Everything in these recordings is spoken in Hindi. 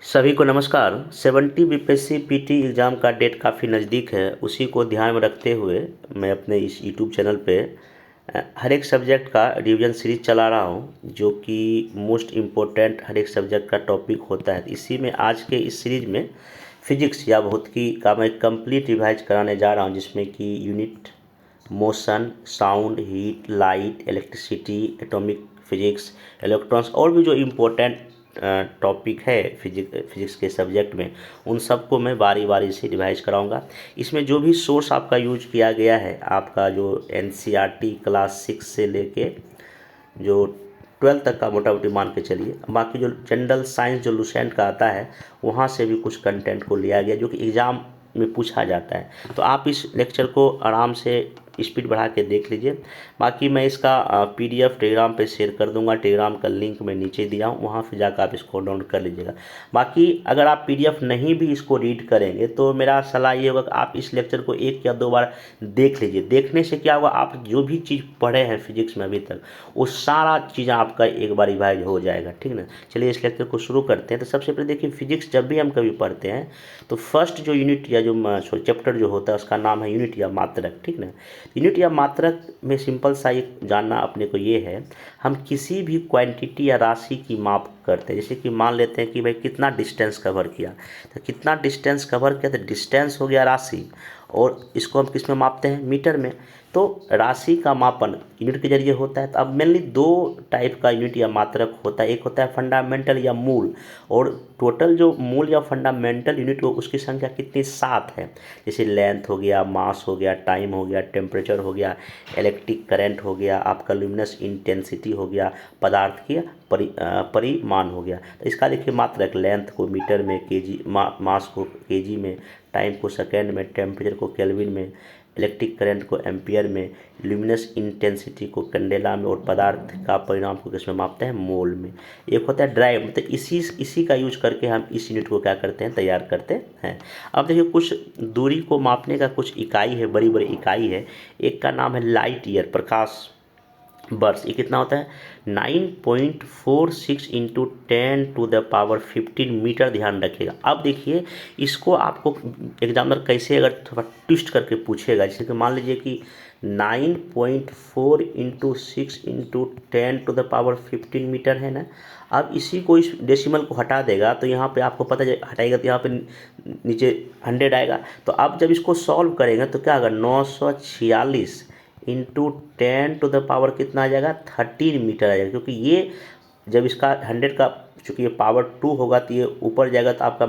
सभी को नमस्कार। 70 बीपीएससी पीटी एग्ज़ाम का डेट काफ़ी नज़दीक है। उसी को ध्यान में रखते हुए मैं अपने इस यूट्यूब चैनल पे हर एक सब्जेक्ट का रिवीजन सीरीज चला रहा हूं, जो कि मोस्ट इम्पोर्टेंट हर एक सब्जेक्ट का टॉपिक होता है। इसी में आज के इस सीरीज में फिजिक्स या भौतिकी का मैं कंप्लीट रिवाइज कराने जा रहा हूं, जिसमें कि unit, motion, sound, heat, light, electricity, atomic physics, electrons और भी जो इम्पोर्टेंट टॉपिक है फिजिक्स के सब्जेक्ट में, उन सबको मैं बारी बारी से रिवाइज कराऊंगा। इसमें जो भी सोर्स आपका यूज किया गया है, आपका जो एनसीईआरटी क्लास 6 से लेके जो 12 तक का मोटा मोटी मान के चलिए, बाकी जो जनरल साइंस जो लुसेंट का आता है वहाँ से भी कुछ कंटेंट को लिया गया जो कि एग्ज़ाम में पूछा जाता है। तो आप इस लेक्चर को आराम से स्पीड बढ़ा के देख लीजिए। बाकी मैं इसका पीडीएफ टेलीग्राम पे शेयर कर दूंगा। टेलीग्राम का लिंक मैं नीचे दिया हूँ, वहाँ पे जाकर आप इसको डाउनलोड कर लीजिएगा। बाकी अगर आप पीडीएफ नहीं भी इसको रीड करेंगे तो मेरा सलाह ये होगा कि आप इस लेक्चर को 1 या 2 बार देख लीजिए। देखने से क्या होगा, आप जो भी चीज़ पढ़े हैं फिजिक्स में अभी तक, वो सारा चीज़ आपका एक बार रिवाइज हो जाएगा। ठीक ना, चलिए इस लेक्चर को शुरू करते हैं। तो सबसे पहले देखिए, फिजिक्स जब भी हम कभी पढ़ते हैं तो फर्स्ट जो यूनिट या जो चैप्टर जो होता है उसका नाम है यूनिट या मात्रक। ठीक ना, यूनिट या मात्रक में सिंपल सा एक जानना अपने को ये है, हम किसी भी क्वांटिटी या राशि की माप करते हैं। जैसे कि मान लेते हैं कि भाई कितना डिस्टेंस कवर किया, तो कितना डिस्टेंस कवर किया तो डिस्टेंस हो गया राशि, और इसको हम किस में मापते हैं, मीटर में। तो राशि का मापन यूनिट के जरिए होता है। तो अब मेनली 2 टाइप का यूनिट या मात्रक होता है। एक होता है फंडामेंटल या मूल, और टोटल जो मूल या फंडामेंटल यूनिट हो उसकी संख्या कितनी, 7 है। जैसे लेंथ हो गया, मास हो गया, टाइम हो गया, टेम्परेचर हो गया, इलेक्ट्रिक करंट हो गया, आपका ल्यूमिनस इंटेंसिटी हो गया, पदार्थ की परिमाण हो गया। तो इसका देखिए मात्रक, लेंथ को मीटर में, केजी, मास को केजी में, टाइम को सेकेंड में, टेम्परेचर को केल्विन में, इलेक्ट्रिक करंट को एम्पियर में, ल्यूमिनस इंटेंसिटी को कैंडेला में, और पदार्थ का परिणाम को किसमें मापते हैं, मोल में। एक होता है ड्राइव, मतलब इसी का यूज करके हम इस यूनिट को क्या करते हैं, तैयार करते हैं। अब देखिए, कुछ दूरी को मापने का कुछ इकाई है, बड़ी बड़ी इकाई है। एक का नाम है लाइट ईयर, प्रकाश वर्ष। ये कितना होता है, 9.46 इंटू 10⁻15 मीटर। ध्यान रखिएगा। अब देखिए, इसको आपको एग्जामिनर कैसे अगर थोड़ा ट्विस्ट करके पूछेगा, जैसे कि मान लीजिए कि 9.4 इंटू 6 इंटू 10⁻15 मीटर है ना। अब इसी को, इस डेसिमल को हटा देगा तो यहाँ पे आपको पता है, हटाएगा तो यहाँ पे नीचे 100 आएगा। तो अब जब इसको सॉल्व करेंगे तो क्या होगा, 946 इंटू 10⁻, कितना आ जाएगा, 13 मीटर आ जाएगा। क्योंकि ये जब इसका 100 का, चूँकि ये पावर 2 होगा तो ये ऊपर जाएगा तो आपका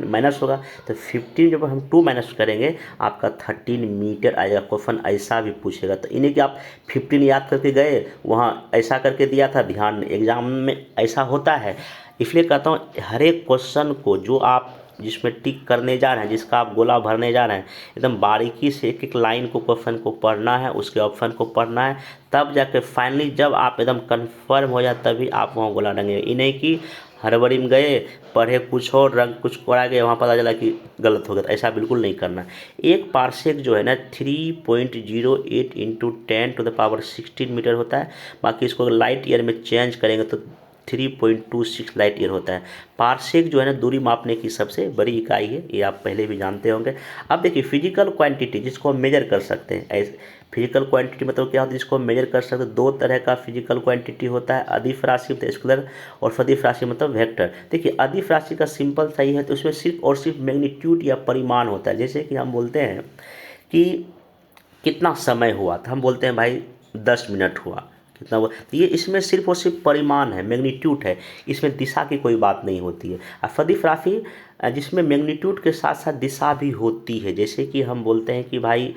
माइनस होगा। तो 15 जब हम 2 माइनस करेंगे आपका 13 मीटर आएगा। क्वेश्चन ऐसा भी पूछेगा तो इन्हें कि आप 15 याद करके गए, वहाँ ऐसा करके दिया था, ध्यान एग्जाम में ऐसा होता है। इसलिए कहता हूँ हर एक क्वेश्चन को जो आप जिसमें टिक करने जा रहे हैं, जिसका आप गोला भरने जा रहे हैं, एकदम बारीकी से एक एक लाइन को, क्वेश्चन को पढ़ना है, उसके ऑप्शन को पढ़ना है, तब जाके फाइनली जब आप एकदम कंफर्म हो जाए तभी आप वहाँ गोला रंगे। ये नहीं कि हड़बड़ी में गए, पढ़े कुछ और, रंग कुछ और आ गए, वहाँ पता चला कि गलत हो गया। तो ऐसा बिल्कुल नहीं करना। एक पार्सेक जो है ना 3.08 इंटू 10⁻16 मीटर होता है। बाकी इसको लाइट ईयर में चेंज करेंगे तो 3.26 लाइट ईयर होता है। पार्सेक जो है ना दूरी मापने की सबसे बड़ी इकाई है, ये आप पहले भी जानते होंगे। अब देखिए, फिजिकल क्वांटिटी जिसको हम मेजर कर सकते हैं, ऐसे फिजिकल क्वांटिटी मतलब क्या होता है, जिसको हम मेजर कर सकते हैं। 2 तरह का फिजिकल क्वांटिटी होता है, अदिश राशि मतलब स्केलर, और सदिश राशि मतलब वेक्टर। देखिए, अदिश राशि का सिंपल सही है तो उसमें सिर्फ और सिर्फ मैग्नीट्यूड या परिमाण होता है। जैसे कि हम बोलते हैं कि कितना समय हुआ, तो हम बोलते हैं भाई 10 मिनट हुआ, कितना हुआ। तो ये इसमें सिर्फ और सिर्फ परिमाण है, मैग्नीट्यूड है, इसमें दिशा की कोई बात नहीं होती है। और सदिश राशि जिसमें मैग्नीट्यूड के साथ साथ दिशा भी होती है। जैसे कि हम बोलते हैं कि भाई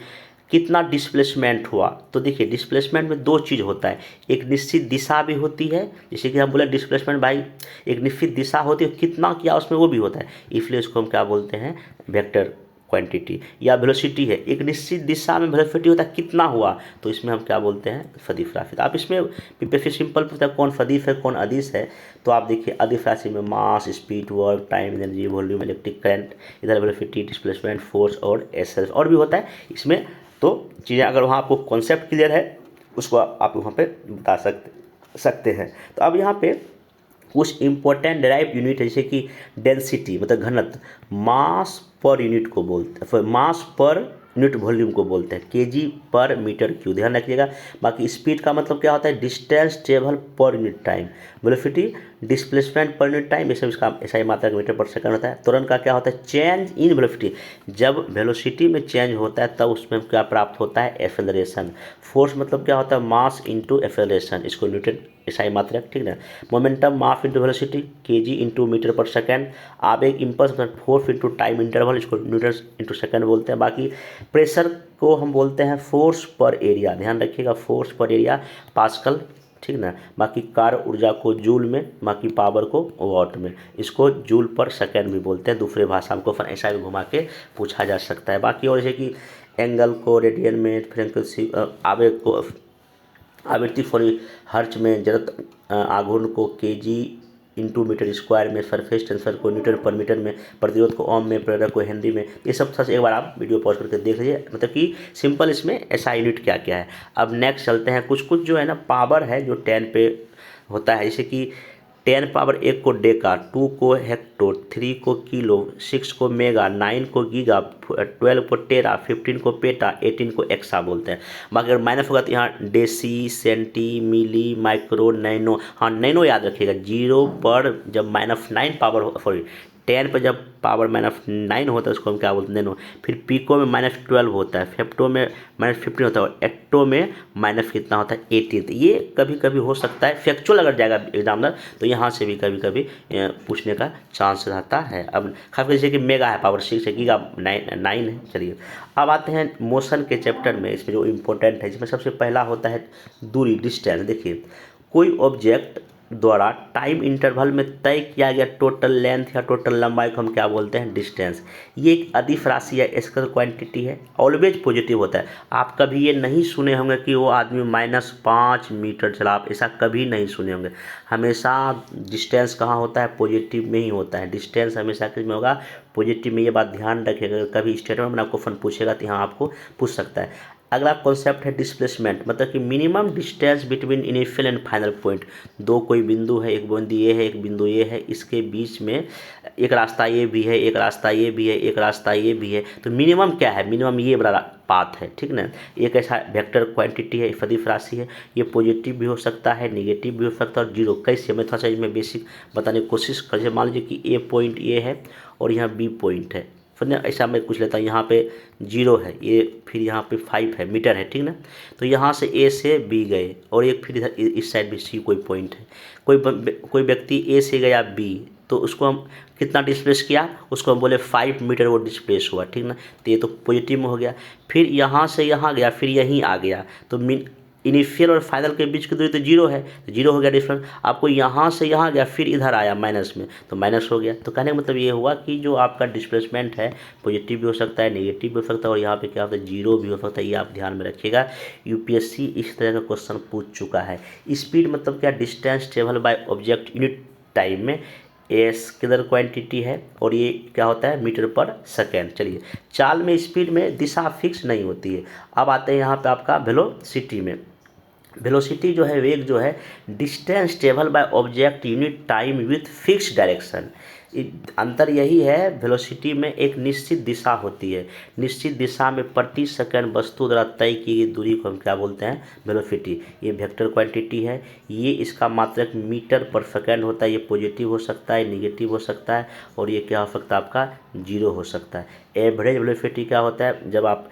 कितना डिस्प्लेसमेंट हुआ, तो देखिए डिस्प्लेसमेंट में 2 चीज़ होता है, एक निश्चित दिशा भी होती है। जैसे कि हम बोले डिस्प्लेसमेंट भाई एक निश्चित दिशा होती है, कितना किया उसमें वो भी होता है, इसलिए उसको हम क्या बोलते हैं, वेक्टर क्वांटिटी। या वेलोसिटी है, एक निश्चित दिशा में वेलोसिटी होता है, कितना हुआ, तो इसमें हम क्या बोलते हैं, सदिश राशि। तो आप इसमें पीपीएससी सिंपल पूछता है कौन सदिश है कौन अदिश है, तो आप देखिए अदिश राशि में mass, speed, work, time, energy, volume, electric current, इधर वेलोसिटी, डिस्प्लेसमेंट, फोर्स और एसएस और भी होता है इसमें। तो चीज़ें अगर वहाँ आपको कॉन्सेप्ट क्लियर है उसको आप वहाँ पे बता सकते हैं। तो अब यहाँ पे कुछ इम्पोर्टेंट डेराइव यूनिट है जैसे कि डेंसिटी मतलब घनत्व, मास पर यूनिट को बोलते हैं, मास पर यूनिट वॉल्यूम को बोलते हैं, केजी पर मीटर क्यूब, ध्यान रखिएगा। बाकी स्पीड का मतलब क्या होता है, distance travel per unit time, velocity displacement per unit time, ये सब इसका SI मात्रा मीटर पर सेकंड होता है। त्वरण का क्या होता है, चेंज इन वेलोसिटी, जब वेलोसिटी में चेंज होता है तब उसमें क्या प्राप्त होता है, एक्सेलरेशन। फोर्स मतलब क्या होता है, मास इंटू एक्सेलरेशन, इसको न्यूटन SI मात्रक, ठीक ना। Momentum mass into velocity, KG into metre per second. आवेग इम्पल्स मतलब फोर्स इंटू टाइम इंटरवल, इसको न्यूटन इंटू सेकंड बोलते हैं। बाकी प्रेशर को हम बोलते हैं फोर्स पर एरिया, ध्यान रखिएगा, फोर्स पर एरिया पास्कल, ठीक ना। बाकी कार्य ऊर्जा को जूल में, बाकी पावर को वॉट में, इसको जूल पर सेकंड भी बोलते हैं। दूसरे भाषा को फिर ऐसा भी घुमा के पूछा जा सकता है। बाकी और जैसे कि एंगल को रेडियन में, फ्रीक्वेंसी आवेग को आवृत्ति फॉर हर्च में, जड़त आघूर्ण को केजी इंटू मीटर स्क्वायर में, सरफेस टेंसर को न्यूटन पर मीटर में, प्रतिरोध को ओम में, प्रेरक को हेनरी में। ये सब से एक बार आप वीडियो पॉज करके देख लीजिए, मतलब कि सिंपल इसमें SI यूनिट क्या क्या है। अब नेक्स्ट चलते हैं, कुछ कुछ जो है ना पावर है जो 10 पे होता है, जैसे कि 10 पावर 1 को डेका, 2 को हेक्टो, 3 को किलो, 6 को मेगा, 9 को गीगा, 12 को टेरा, 15 को पेटा, 18 को एक्सा बोलते हैं। बाकी अगर माइनस होगा तो यहाँ डेसी, सेंटी, मिली, माइक्रो, नैनो, हाँ नैनो याद रखिएगा। 0 पर जब -9 पावर, सॉरी 10 पर जब पावर -9 होता है उसको हम क्या बोलते हैं, नैनो। फिर पिको में -12 होता है, फेप्टो में -15 होता है, और एक्टो में माइनस कितना होता है, 18। तो ये कभी कभी हो सकता है, फैक्चुअल अगर जाएगा एग्जामिनर तो यहाँ से भी कभी कभी पूछने का चांस रहता है। अब खासकर जैसे कि मेगा है पावर 6 है, गीगा 9 है। चलिए अब आते हैं मोशन के चैप्टर में, इसमें जो इम्पोर्टेंट है, जिसमें सबसे पहला होता है दूरी, डिस्टेंस। देखिए कोई ऑब्जेक्ट द्वारा टाइम इंटरवल में तय किया गया टोटल लेंथ या टोटल लंबाई को हम क्या बोलते हैं, डिस्टेंस। ये एक अदिश राशि है, स्केलर क्वांटिटी है, ऑलवेज पॉजिटिव होता है। आप कभी ये नहीं सुने होंगे कि वो आदमी -5 मीटर चला, आप ऐसा कभी नहीं सुने होंगे। हमेशा डिस्टेंस कहाँ होता है, पॉजिटिव में ही होता है। डिस्टेंस हमेशा किस में होगा, पॉजिटिव में। ये बात ध्यान रखिएगा, कभी स्टेटमेंट में आपको फन पूछेगा तो यहाँ आपको पूछ सकता है। अगला कॉन्सेप्ट है डिस्प्लेसमेंट, मतलब कि minimum distance between initial and final point. दो कोई बिंदु है, एक बिंदु ये है, एक बिंदु ये है, इसके बीच में एक रास्ता ये भी है, एक रास्ता ये भी है, एक रास्ता ये भी है, तो मिनिमम क्या है, मिनिमम ये बड़ा पाथ है, ठीक ना। एक ऐसा वेक्टर क्वांटिटी है, सदिश राशि है, ये पॉजिटिव भी हो सकता है, नेगेटिव भी हो सकता है, और जीरो। कैसे, मैं थोड़ा सा इसमें बेसिक बताने की कोशिश कर। मान लीजिए कि ए पॉइंट ये है और यहाँ बी पॉइंट है, फिर ऐसा मैं कुछ लेता हूँ, यहाँ पे 0 है ये, फिर यहाँ पे 5 है, मीटर है, ठीक ना। तो यहाँ से ए से बी गए, और एक फिर इधर इस साइड भी सी कोई पॉइंट है। कोई व्यक्ति ए से गया बी, तो उसको हम कितना डिस्प्लेस किया, उसको हम बोले 5 मीटर वो डिस्प्लेस हुआ, ठीक ना। तो ये तो पॉजिटिव में हो गया। फिर यहाँ से यहाँ गया, फिर यहीं आ गया, तो इनिशियल और फाइनल के बीच की दूरी तो 0 है, तो 0 हो गया डिफरेंस। आपको यहाँ से यहाँ गया, फिर इधर आया माइनस में, तो माइनस हो गया। तो कहने का मतलब ये हुआ कि जो आपका डिस्प्लेसमेंट है पॉजिटिव भी हो सकता है, नेगेटिव भी हो सकता है, और यहाँ पे क्या होता है, 0 भी हो सकता है। ये आप ध्यान में रखिएगा, यूपीएससी इस तरह का क्वेश्चन पूछ चुका है। स्पीड मतलब क्या, distance travel by object unit time में, स्केलर क्वांटिटी है, और ये क्या होता है, मीटर पर सेकेंड। चलिए चाल में स्पीड में दिशा फिक्स नहीं होती है। अब आते हैं यहाँ पे आपका वेलोसिटी में। वेलोसिटी जो है, वेग जो है, distance travel by object unit time with fix direction. अंतर यही है, वेलोसिटी में एक निश्चित दिशा होती है, निश्चित दिशा में प्रति सेकंड वस्तु द्वारा तय की गई दूरी को हम क्या बोलते हैं, वेलोसिटी। ये वेक्टर क्वांटिटी है, ये इसका मात्रक मीटर पर सेकंड होता है। ये पॉजिटिव हो सकता है, निगेटिव हो सकता है, और ये क्या हो सकता है, आपका 0 हो सकता है। एवरेज वेलोसिटी क्या होता है, जब आप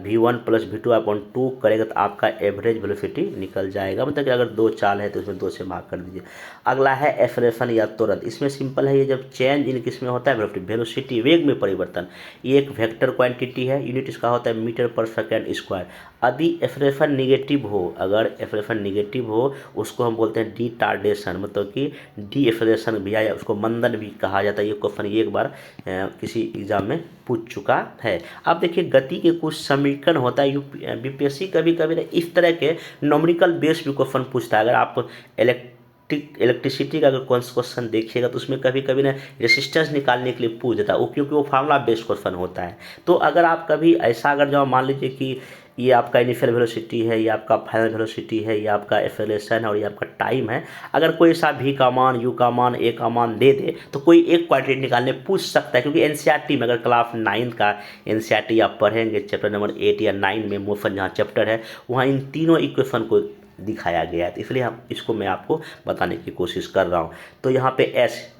v1 + v2/2 करेगा तो आपका एवरेज वेलोसिटी निकल जाएगा, मतलब कि अगर 2 चाल है तो उसमें 2 से भाग कर दीजिए। अगला है एक्सेलरेशन या त्वरण। इसमें सिंपल है, ये जब चेंज इन किस में होता है, वेलोसिटी वेग में परिवर्तन। ये एक वेक्टर क्वांटिटी है, यूनिट इसका होता है मीटर पर सेकंड स्क्वायर। यदि एक्सेलरेशन निगेटिव हो, अगर एक्सेलरेशन निगेटिव हो, उसको हम बोलते हैं रिटार्डेशन, मतलब कि डी एक्सेलरेशन भी, या उसको मंदन भी कहा जाता है। ये क्वेश्चन ये एक बार किसी एग्जाम में पूछ चुका है। अब देखिए गति के कुछ समीकरण होता है, यूपीएससी कभी कभी ना इस तरह के न्यूमेरिकल बेस भी क्वेश्चन पूछता है। अगर आप इलेक्ट्रिसिटी का अगर क्वेश्चन देखिएगा तो उसमें कभी कभी ना रेसिस्टेंस निकालने के लिए पूछ देता है वो, क्योंकि वो फार्मूला बेस्ड क्वेश्चन होता है। तो अगर आप कभी ऐसा अगर जो मान लीजिए कि ये आपका इनिशियल वेलोसिटी है, ये आपका फाइनल वेलोसिटी है, ये आपका एक्सेलरेशन है और ये आपका टाइम है। अगर कोई सा भी का मान, यू का मान, ए का मान दे दे तो कोई एक क्वाड्रेटिक निकालने पूछ सकता है, क्योंकि एनसीईआरटी में अगर क्लास 9 का एनसीईआरटी आप पढ़ेंगे चैप्टर नंबर 8 या 9 में मोशन जहाँ चैप्टर है वहाँ इन तीनों इक्वेशन को दिखाया गया है। तो इसलिए हम इसको मैं आपको बताने की कोशिश कर रहा हूँ। तो यहाँ पे एस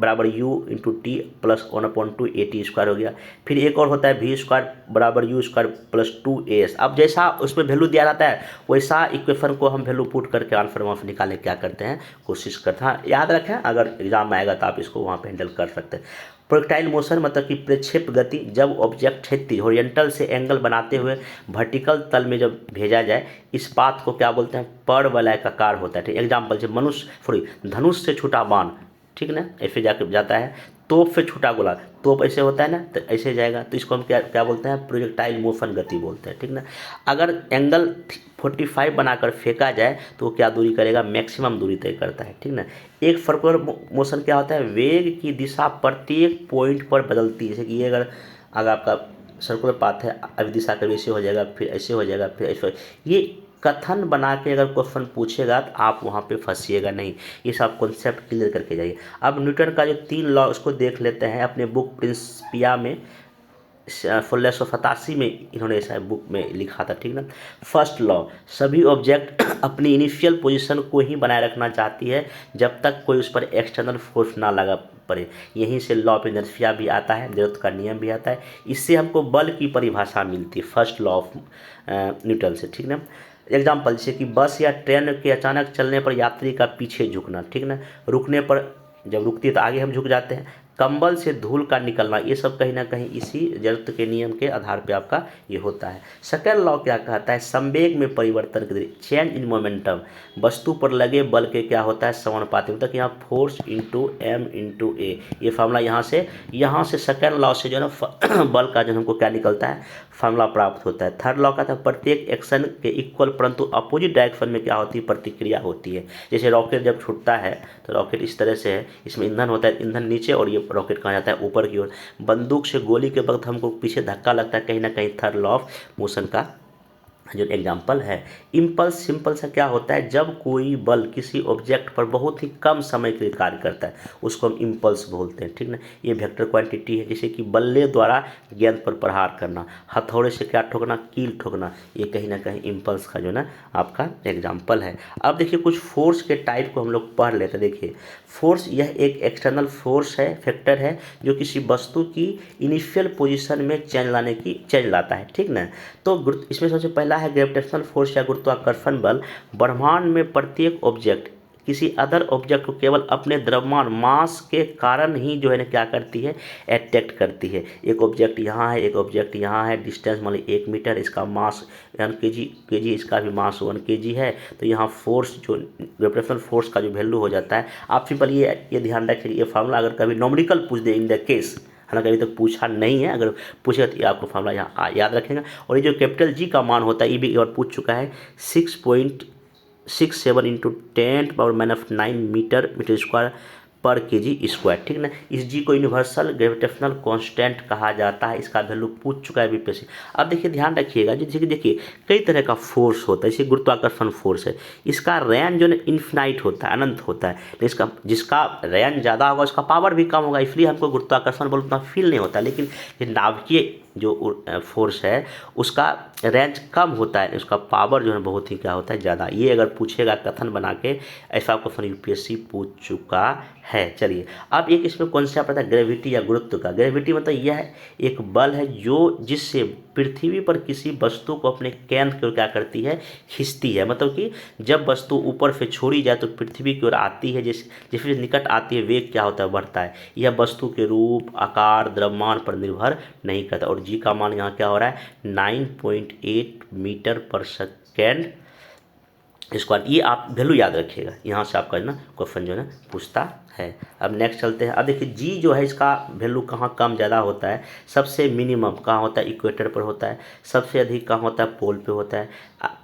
बराबर you into T plus 1/2 A T square हो गया। फिर एक और होता है वी स्क्वायर बराबर यू स्क्वायर प्लस 2as। अब जैसा उसमें वैल्यू दिया रहता है वैसा इक्वेशन को हम वैल्यू पुट करके आंसर वहाँ से निकालने क्या करते हैं, कोशिश करते हैं। याद रखें, अगर एग्जाम में आएगा तो आप इसको वहाँ पे हैंडल कर सकते हैं। प्रोजेक्टाइल मोशन मतलब कि प्रक्षेप गति, जब ऑब्जेक्ट क्षैतिज हॉरिजॉन्टल से एंगल बनाते हुए वर्टिकल तल में जब भेजा जाए, इस पाथ को क्या बोलते हैं, परवलयाकार होता है। ठीक, एग्जाम्पल से धनुष से छूटा बाण, ठीक ना, ऐसे जाकर जाता है। तोप से छूटा गोला, तोप ऐसे होता है ना, तो ऐसे जाएगा, तो इसको हम क्या क्या बोलते हैं, प्रोजेक्टाइल मोशन गति बोलते हैं। ठीक ना। अगर एंगल 45 बनाकर फेंका जाए तो वो क्या दूरी करेगा, मैक्सिमम दूरी तय करता है। ठीक ना। एक सर्कुलर मोशन क्या होता है, वेग की दिशा प्रत्येक पॉइंट पर बदलती है। जैसे कि ये अगर आपका सर्कुलर पाथ है, अभी दिशा कभी ऐसे हो जाएगा, फिर ऐसे हो जाएगा, फिर ऐसे ये कथन बना के अगर क्वेश्चन पूछेगा तो आप वहाँ पे फंसिएगा नहीं। ये सब कॉन्सेप्ट क्लियर करके जाइए। अब न्यूटन का जो 3 लॉ उसको देख लेते हैं। अपने बुक प्रिंसिपिया में 1687 में इन्होंने ऐसा बुक में लिखा था। ठीक ना। फर्स्ट लॉ, सभी ऑब्जेक्ट अपनी इनिशियल पोजीशन को ही बनाए रखना चाहती है जब तक कोई उस पर एक्सटर्नल फोर्स ना लगा पड़े। यहीं से लॉ ऑफ इनर्शिया भी आता है, जरूरत का नियम भी आता है। इससे हमको बल की परिभाषा मिलती है फर्स्ट लॉ ऑफ न्यूटन से। ठीक ना। एग्जाम्पल जैसे कि बस या ट्रेन के अचानक चलने पर यात्री का पीछे झुकना, ठीक ना, रुकने पर जब रुकती है तो आगे हम झुक जाते हैं। कंबल से धूल का निकलना, ये सब कहीं ना कहीं इसी जरूरत के नियम के आधार पे आपका ये होता है। सेकेंड लॉ क्या कहता है, संवेग में परिवर्तन के लिए चेंज इन मोमेंटम, वस्तु पर लगे बल के क्या होता है, समानुपाती, मतलब यहाँ फोर्स इंटू एम इंटू ए। ये फार्मूला यहाँ से सेकेंड लॉ से जो है ना बल का जो हमको क्या निकलता है, फार्मूला प्राप्त होता है। थर्ड लॉ का था प्रत्येक एक्शन के इक्वल परंतु अपोजिट डायरेक्शन में क्या होती है, प्रतिक्रिया होती है। जैसे रॉकेट जब छूटता है तो रॉकेट इस तरह से है, इसमें ईंधन होता है, ईंधन नीचे और ये रॉकेट कहाँ जाता है, ऊपर की ओर। बंदूक से गोली के वक्त हमको पीछे धक्का लगता है, कहीं ना कहीं थर्ड लॉ ऑफ मोशन का जो एग्जाम्पल है। इम्पल्स सिंपल सा क्या होता है, जब कोई बल किसी ऑब्जेक्ट पर बहुत ही कम समय के लिए कार्य करता है उसको हम इम्पल्स बोलते हैं। ठीक ना। ये वेक्टर क्वांटिटी है, जैसे कि बल्ले द्वारा गेंद पर प्रहार करना, हथौड़े से क्या ठोकना, कील ठोकना, ये कहीं ना कहीं इम्पल्स का जो ना आपका एग्जाम्पल है। अब देखिए कुछ फोर्स के टाइप को हम लोग पढ़ लेते हैं। देखिए फोर्स, यह एक एक्सटर्नल फोर्स है, फैक्टर है, जो किसी वस्तु की इनिशियल पोजीशन में चेंज लाता है। ठीक ना। तो इसमें सबसे पहला है ग्रेविटेशनल फोर्स या गुरुत्वाकर्षण बल। ब्रह्मांड में प्रत्येक ऑब्जेक्ट किसी अदर ऑब्जेक्ट को केवल अपने द्रव्यमान मास के कारण ही जो है ना क्या करती है, अट्रैक्ट करती है। एक ऑब्जेक्ट यहाँ है, एक ऑब्जेक्ट यहाँ है, डिस्टेंस मान लीजिए 1 मीटर, इसका मास 1 केजी, इसका भी मास 1 केजी है। तो यहाँ फोर्स जो ग्रेविटेशनल फोर्स का जो वैल्यू हो जाता है, आप सिंपल ये ध्यान रखिए, ये फार्मूला अगर कभी नॉमेरिकल पूछ दे इन द केस, हालांकि अभी तक पूछा नहीं है, अगर पूछेगा तो ये आपको फार्मूला यहाँ याद रखेंगे। और ये जो कैपिटल जी का मान होता है ये भी और पूछ चुका है, 6.67 इंटू 10⁻⁹ मीटर स्क्वायर पर केजी स्क्वायर। ठीक ना। इस जी को यूनिवर्सल ग्रेविटेशनल कांस्टेंट कहा जाता है, इसका वैल्यू पूछ चुका है बीपीएससी। अब देखिए ध्यान रखिएगा, जैसे कि देखिए कई तरह का फोर्स होता है, जैसे गुरुत्वाकर्षण फोर्स है, इसका रेंज जो है इन्फिनाइट होता है, अनंत होता है। इसका जिसका रेंज ज़्यादा होगा उसका पावर भी कम होगा, इसलिए हमको गुरुत्वाकर्षण बल उतना फील नहीं होता। लेकिन नाभिकीय जो फोर्स है उसका रेंज कम होता है, उसका पावर जो है बहुत ही क्या होता है, ज़्यादा। ये अगर पूछेगा कथन बना के, ऐसा क्वेश्चन यूपीएससी पूछ चुका है। चलिए अब एक इसमें कॉन्सेप्ट आता है ग्रेविटी या गुरुत्व का। ग्रेविटी मतलब यह एक बल है जो जिससे पृथ्वी पर किसी वस्तु को अपने केंद्र की ओर क्या करती है, खींचती है। मतलब कि जब वस्तु ऊपर से छोड़ी जाए तो पृथ्वी की ओर आती है, जैसे निकट आती है वेग क्या होता है, बढ़ता है। यह वस्तु के रूप, आकार, द्रव्यमान पर निर्भर नहीं करता। और जी का मान यहाँ क्या हो रहा है, 9.8 मीटर पर सेकेंड स्क्वायर। ये आप वैल्यू याद रखिएगा, यहाँ से आपका ना क्वेश्चन जो है पूछता है। अब नेक्स्ट चलते हैं। अब देखिए जी जो है इसका वैल्यू कहाँ कम ज़्यादा होता है, सबसे मिनिमम कहाँ होता है, इक्वेटर पर होता है। सबसे अधिक कहाँ होता है, पोल पे होता है।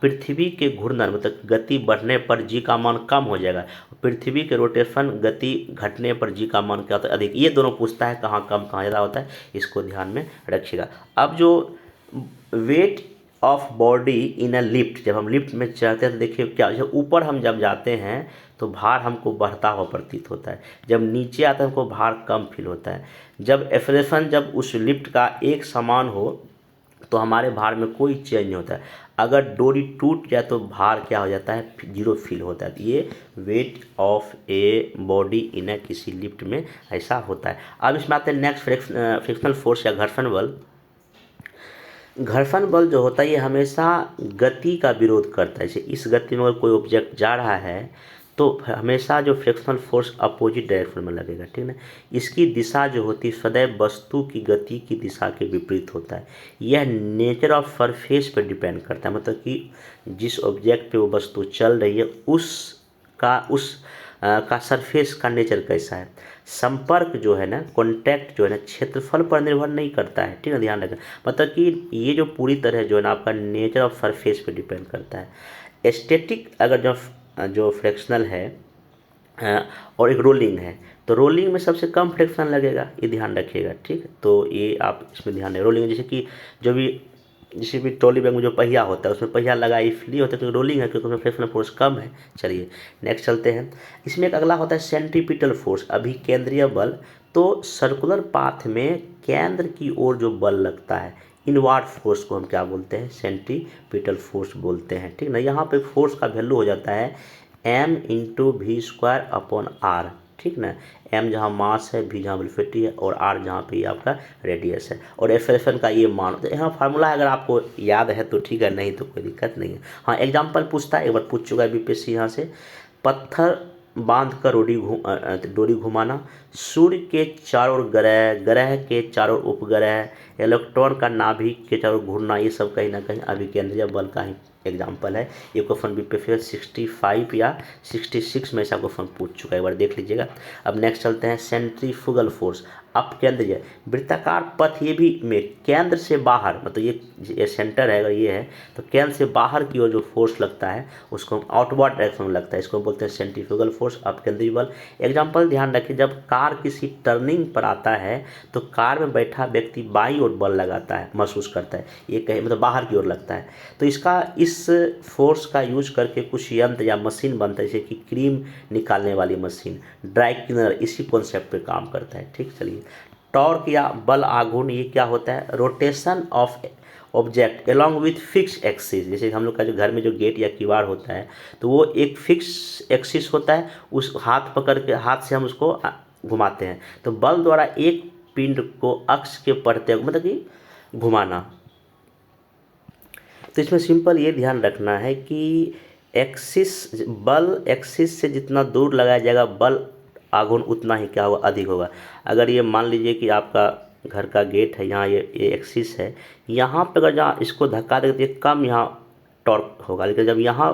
पृथ्वी के घूर्णन मतलब गति बढ़ने पर जी का मान कम हो जाएगा, पृथ्वी के रोटेशन गति घटने पर जी का मान क्या होता है, अधिक। ये दोनों पूछता है कहाँ कम कहाँ ज़्यादा होता है, इसको ध्यान में रखिएगा। अब जो weight of body in a lift, जब हम लिफ्ट में चढ़ते हैं तो देखिए क्या, जब ऊपर हम जब जाते हैं तो भार हमको बढ़ता हुआ प्रतीत होता है, जब नीचे आते हैं हमको भार कम फील होता है। जब एक्सेलरेशन जब उस लिफ्ट का एक समान हो तो हमारे भार में कोई चेंज नहीं होता है। अगर डोरी टूट जाए तो भार क्या हो जाता है, जीरो फील होता है। ये weight of a body in a किसी लिफ्ट में ऐसा होता है। अब इसमें आते हैं नेक्स्ट फ्रिक्शनल फोर्स या घर्षण बल। घर्षण बल जो होता है ये हमेशा गति का विरोध करता है। जैसे इस गति में अगर कोई ऑब्जेक्ट जा रहा है तो हमेशा जो फ्रिक्शनल फोर्स अपोजिट डायरेक्शन में लगेगा, ठीक ना। इसकी दिशा जो होती है सदैव वस्तु की गति की दिशा के विपरीत होता है। यह नेचर ऑफ सरफेस पर डिपेंड करता है, मतलब कि जिस ऑब्जेक्ट पे वो वस्तु चल रही है उसका सरफेस का नेचर कैसा है। संपर्क जो है ना, कॉन्टैक्ट जो है ना, क्षेत्रफल पर निर्भर नहीं करता है, ठीक है, ध्यान रखें। मतलब कि ये जो पूरी तरह जो है ना आपका नेचर ऑफ सरफेस पे डिपेंड करता है। स्टैटिक अगर जो फ्रिक्शनल है और एक रोलिंग है तो रोलिंग में सबसे कम फ्रिक्शन लगेगा, ये ध्यान रखिएगा, ठीक है। तो ये आप इसमें ध्यान दें। रोलिंग जैसे कि जिसे भी ट्रॉली बैग में जो पहिया होता है उसमें पहिया लगा इसलिए होता है क्योंकि रोलिंग है, क्योंकि उसमें फ्रिक्शनल फोर्स कम है। चलिए नेक्स्ट चलते हैं। इसमें एक अगला होता है सेंट्रीपिटल फोर्स, अभिकेंद्रीय बल। तो सर्कुलर पाथ में केंद्र की ओर जो बल लगता है, इनवार्ड फोर्स को हम क्या बोलते हैं, सेंट्रीपिटल फोर्स बोलते हैं, ठीक ना। यहाँ पे फोर्स का वैल्यू हो जाता है m/v²/r, ठीक ना। m जहाँ मास है, v जहाँ वेलोसिटी है और r जहाँ पे आपका रेडियस है और एक्सेलरेशन का ये मान। तो यहाँ फार्मूला अगर आपको याद है तो ठीक है, नहीं तो कोई दिक्कत नहीं है। हाँ, एग्जाम्पल पूछता है, एक बार पूछ चुका है बीपीएससी यहाँ से। पत्थर बांध कर डोरी घुमाना, सूर्य के चारों ओर ग्रह, ग्रह के चारों उपग्रह, इलेक्ट्रॉन का नाभिक के चारों घूमना, ये सब कहीं ना कहीं अभिकेंद्रीय बल का ही एग्जाम्पल है। ये क्वेश्चन बीपीएससी 65 या 66 में ऐसा क्वेश्चन पूछ चुका है, एक बार देख लीजिएगा। अब नेक्स्ट चलते हैं सेंट्रीफ्यूगल फोर्स, अपकेंद्रीय वृत्ताकार पथ। ये भी में केंद्र से बाहर, मतलब ये सेंटर है, अगर ये है तो केंद्र से बाहर की ओर जो फोर्स लगता है उसको आउटवर्ड डायरेक्शन में लगता है, इसको बोलते हैं सेंट्रीफ्यूगल फोर्स, अपकेंद्रीय बल। एग्जाम्पल ध्यान रखिए, जब कार किसी टर्निंग पर आता है तो कार में बैठा व्यक्ति बाईं ओर बल लगाता है, महसूस करता है, ये कहीं मतलब बाहर की ओर लगता है। तो इस फोर्स का यूज करके कुछ यंत्र या मशीन बनता है, जैसे कि क्रीम निकालने वाली मशीन, ड्राई क्लीनर, इसी कॉन्सेप्ट पे काम करता है, ठीक। चलिए, टॉर्क या बल आघूर्ण, ये क्या होता है, rotation of object along with fix axis. जैसे हम लोग का जो घर में जो गेट या किवाड़ होता है तो वो एक फिक्स एक्सिस होता है, उस हाथ पकड़ के हाथ से हम उसको घुमाते हैं। तो बल द्वारा एक पिंड को अक्ष के पड़ते मतलब कि घुमाना। तो इसमें सिंपल ये ध्यान रखना है कि बल एक्सिस से जितना दूर लगाया जाएगा बल आघूर्ण उतना ही क्या होगा, अधिक होगा। अगर ये मान लीजिए कि आपका घर का गेट है, यहाँ ये एक्सिस है, यहाँ पर अगर जहाँ इसको धक्का देते कम यहाँ टॉर्क होगा, लेकिन जब यहाँ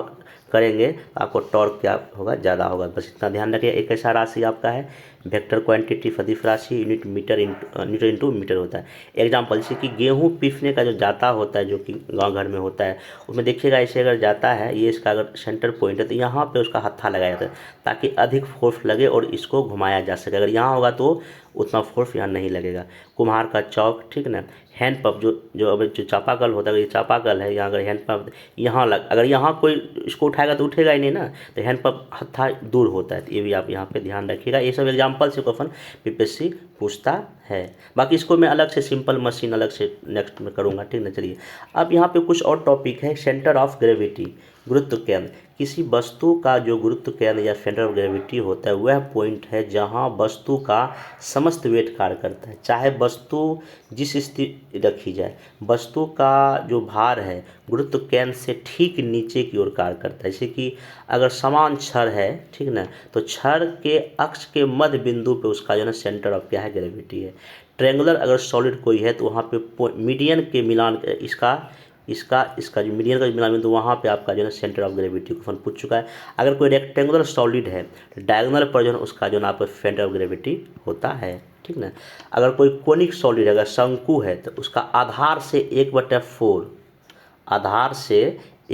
करेंगे तो आपको टॉर्क क्या होगा, ज़्यादा होगा। बस इतना ध्यान रखिए। एक ऐसा राशि आपका है वेक्टर क्वांटिटी सदिश राशि, यूनिट मीटर इंटू मीटर होता है। एग्जाम्पल जैसे कि गेहूँ पीसने का जो जाता होता है, जो कि गांव घर में होता है, उसमें देखिएगा ऐसे अगर जाता है, ये इसका अगर सेंटर पॉइंट है तो यहाँ पे उसका हत्था लगाया जाता है ताकि अधिक फोर्स लगे और इसको घुमाया जा सके। अगर यहाँ होगा तो उतना फोर्स यहाँ नहीं लगेगा। कुम्हार का चौक, ठीक ना। हैंड पंप जो चापाकल होता है, ये चापाकल है, यहाँ अगर हैंड पंप यहाँ अगर यहाँ कोई इसको उठाएगा तो उठेगा ही नहीं ना, तो हैंड पंप हत्था दूर होता है। तो ये भी आप यहाँ पे ध्यान रखिएगा। ये सब एग्जाम्पल से क्वेश्चन बीपीएससी पूछता है। बाकी इसको मैं अलग से सिंपल मशीन अलग से नेक्स्ट में करूँगा, ठीक ना। चलिए, अब यहाँ पे कुछ और टॉपिक है। सेंटर ऑफ ग्रेविटी, गुरुत्व केंद्र। किसी वस्तु का जो गुरुत्व केंद्र या सेंटर ऑफ ग्रेविटी होता है वह पॉइंट है जहां वस्तु का समस्त वेट कार्य करता है, चाहे वस्तु जिस स्थिति रखी जाए। वस्तु का जो भार है गुरुत्व केंद्र से ठीक नीचे की ओर कार्य करता है। जैसे कि अगर समान छड़ है, ठीक ना, तो छड़ के अक्ष के मध्य बिंदु पे उसका जो है सेंटर ऑफ क्या है, ग्रेविटी है। ट्रेंगुलर अगर सॉलिड कोई है तो वहाँ पे मीडियन के मिलान इसका जो मीडियन का मिलान तो वहाँ पे आपका जो है सेंटर ऑफ ग्रेविटी क्वेश्चन पूछ चुका है। अगर कोई रेक्टेंगुलर सॉलिड है तो डायगोनल पर जो है उसका जो है आपका सेंटर ऑफ ग्रेविटी होता है, ठीक ना। अगर कोई कोनिक सॉलिड है, अगर शंकु है तो उसका आधार से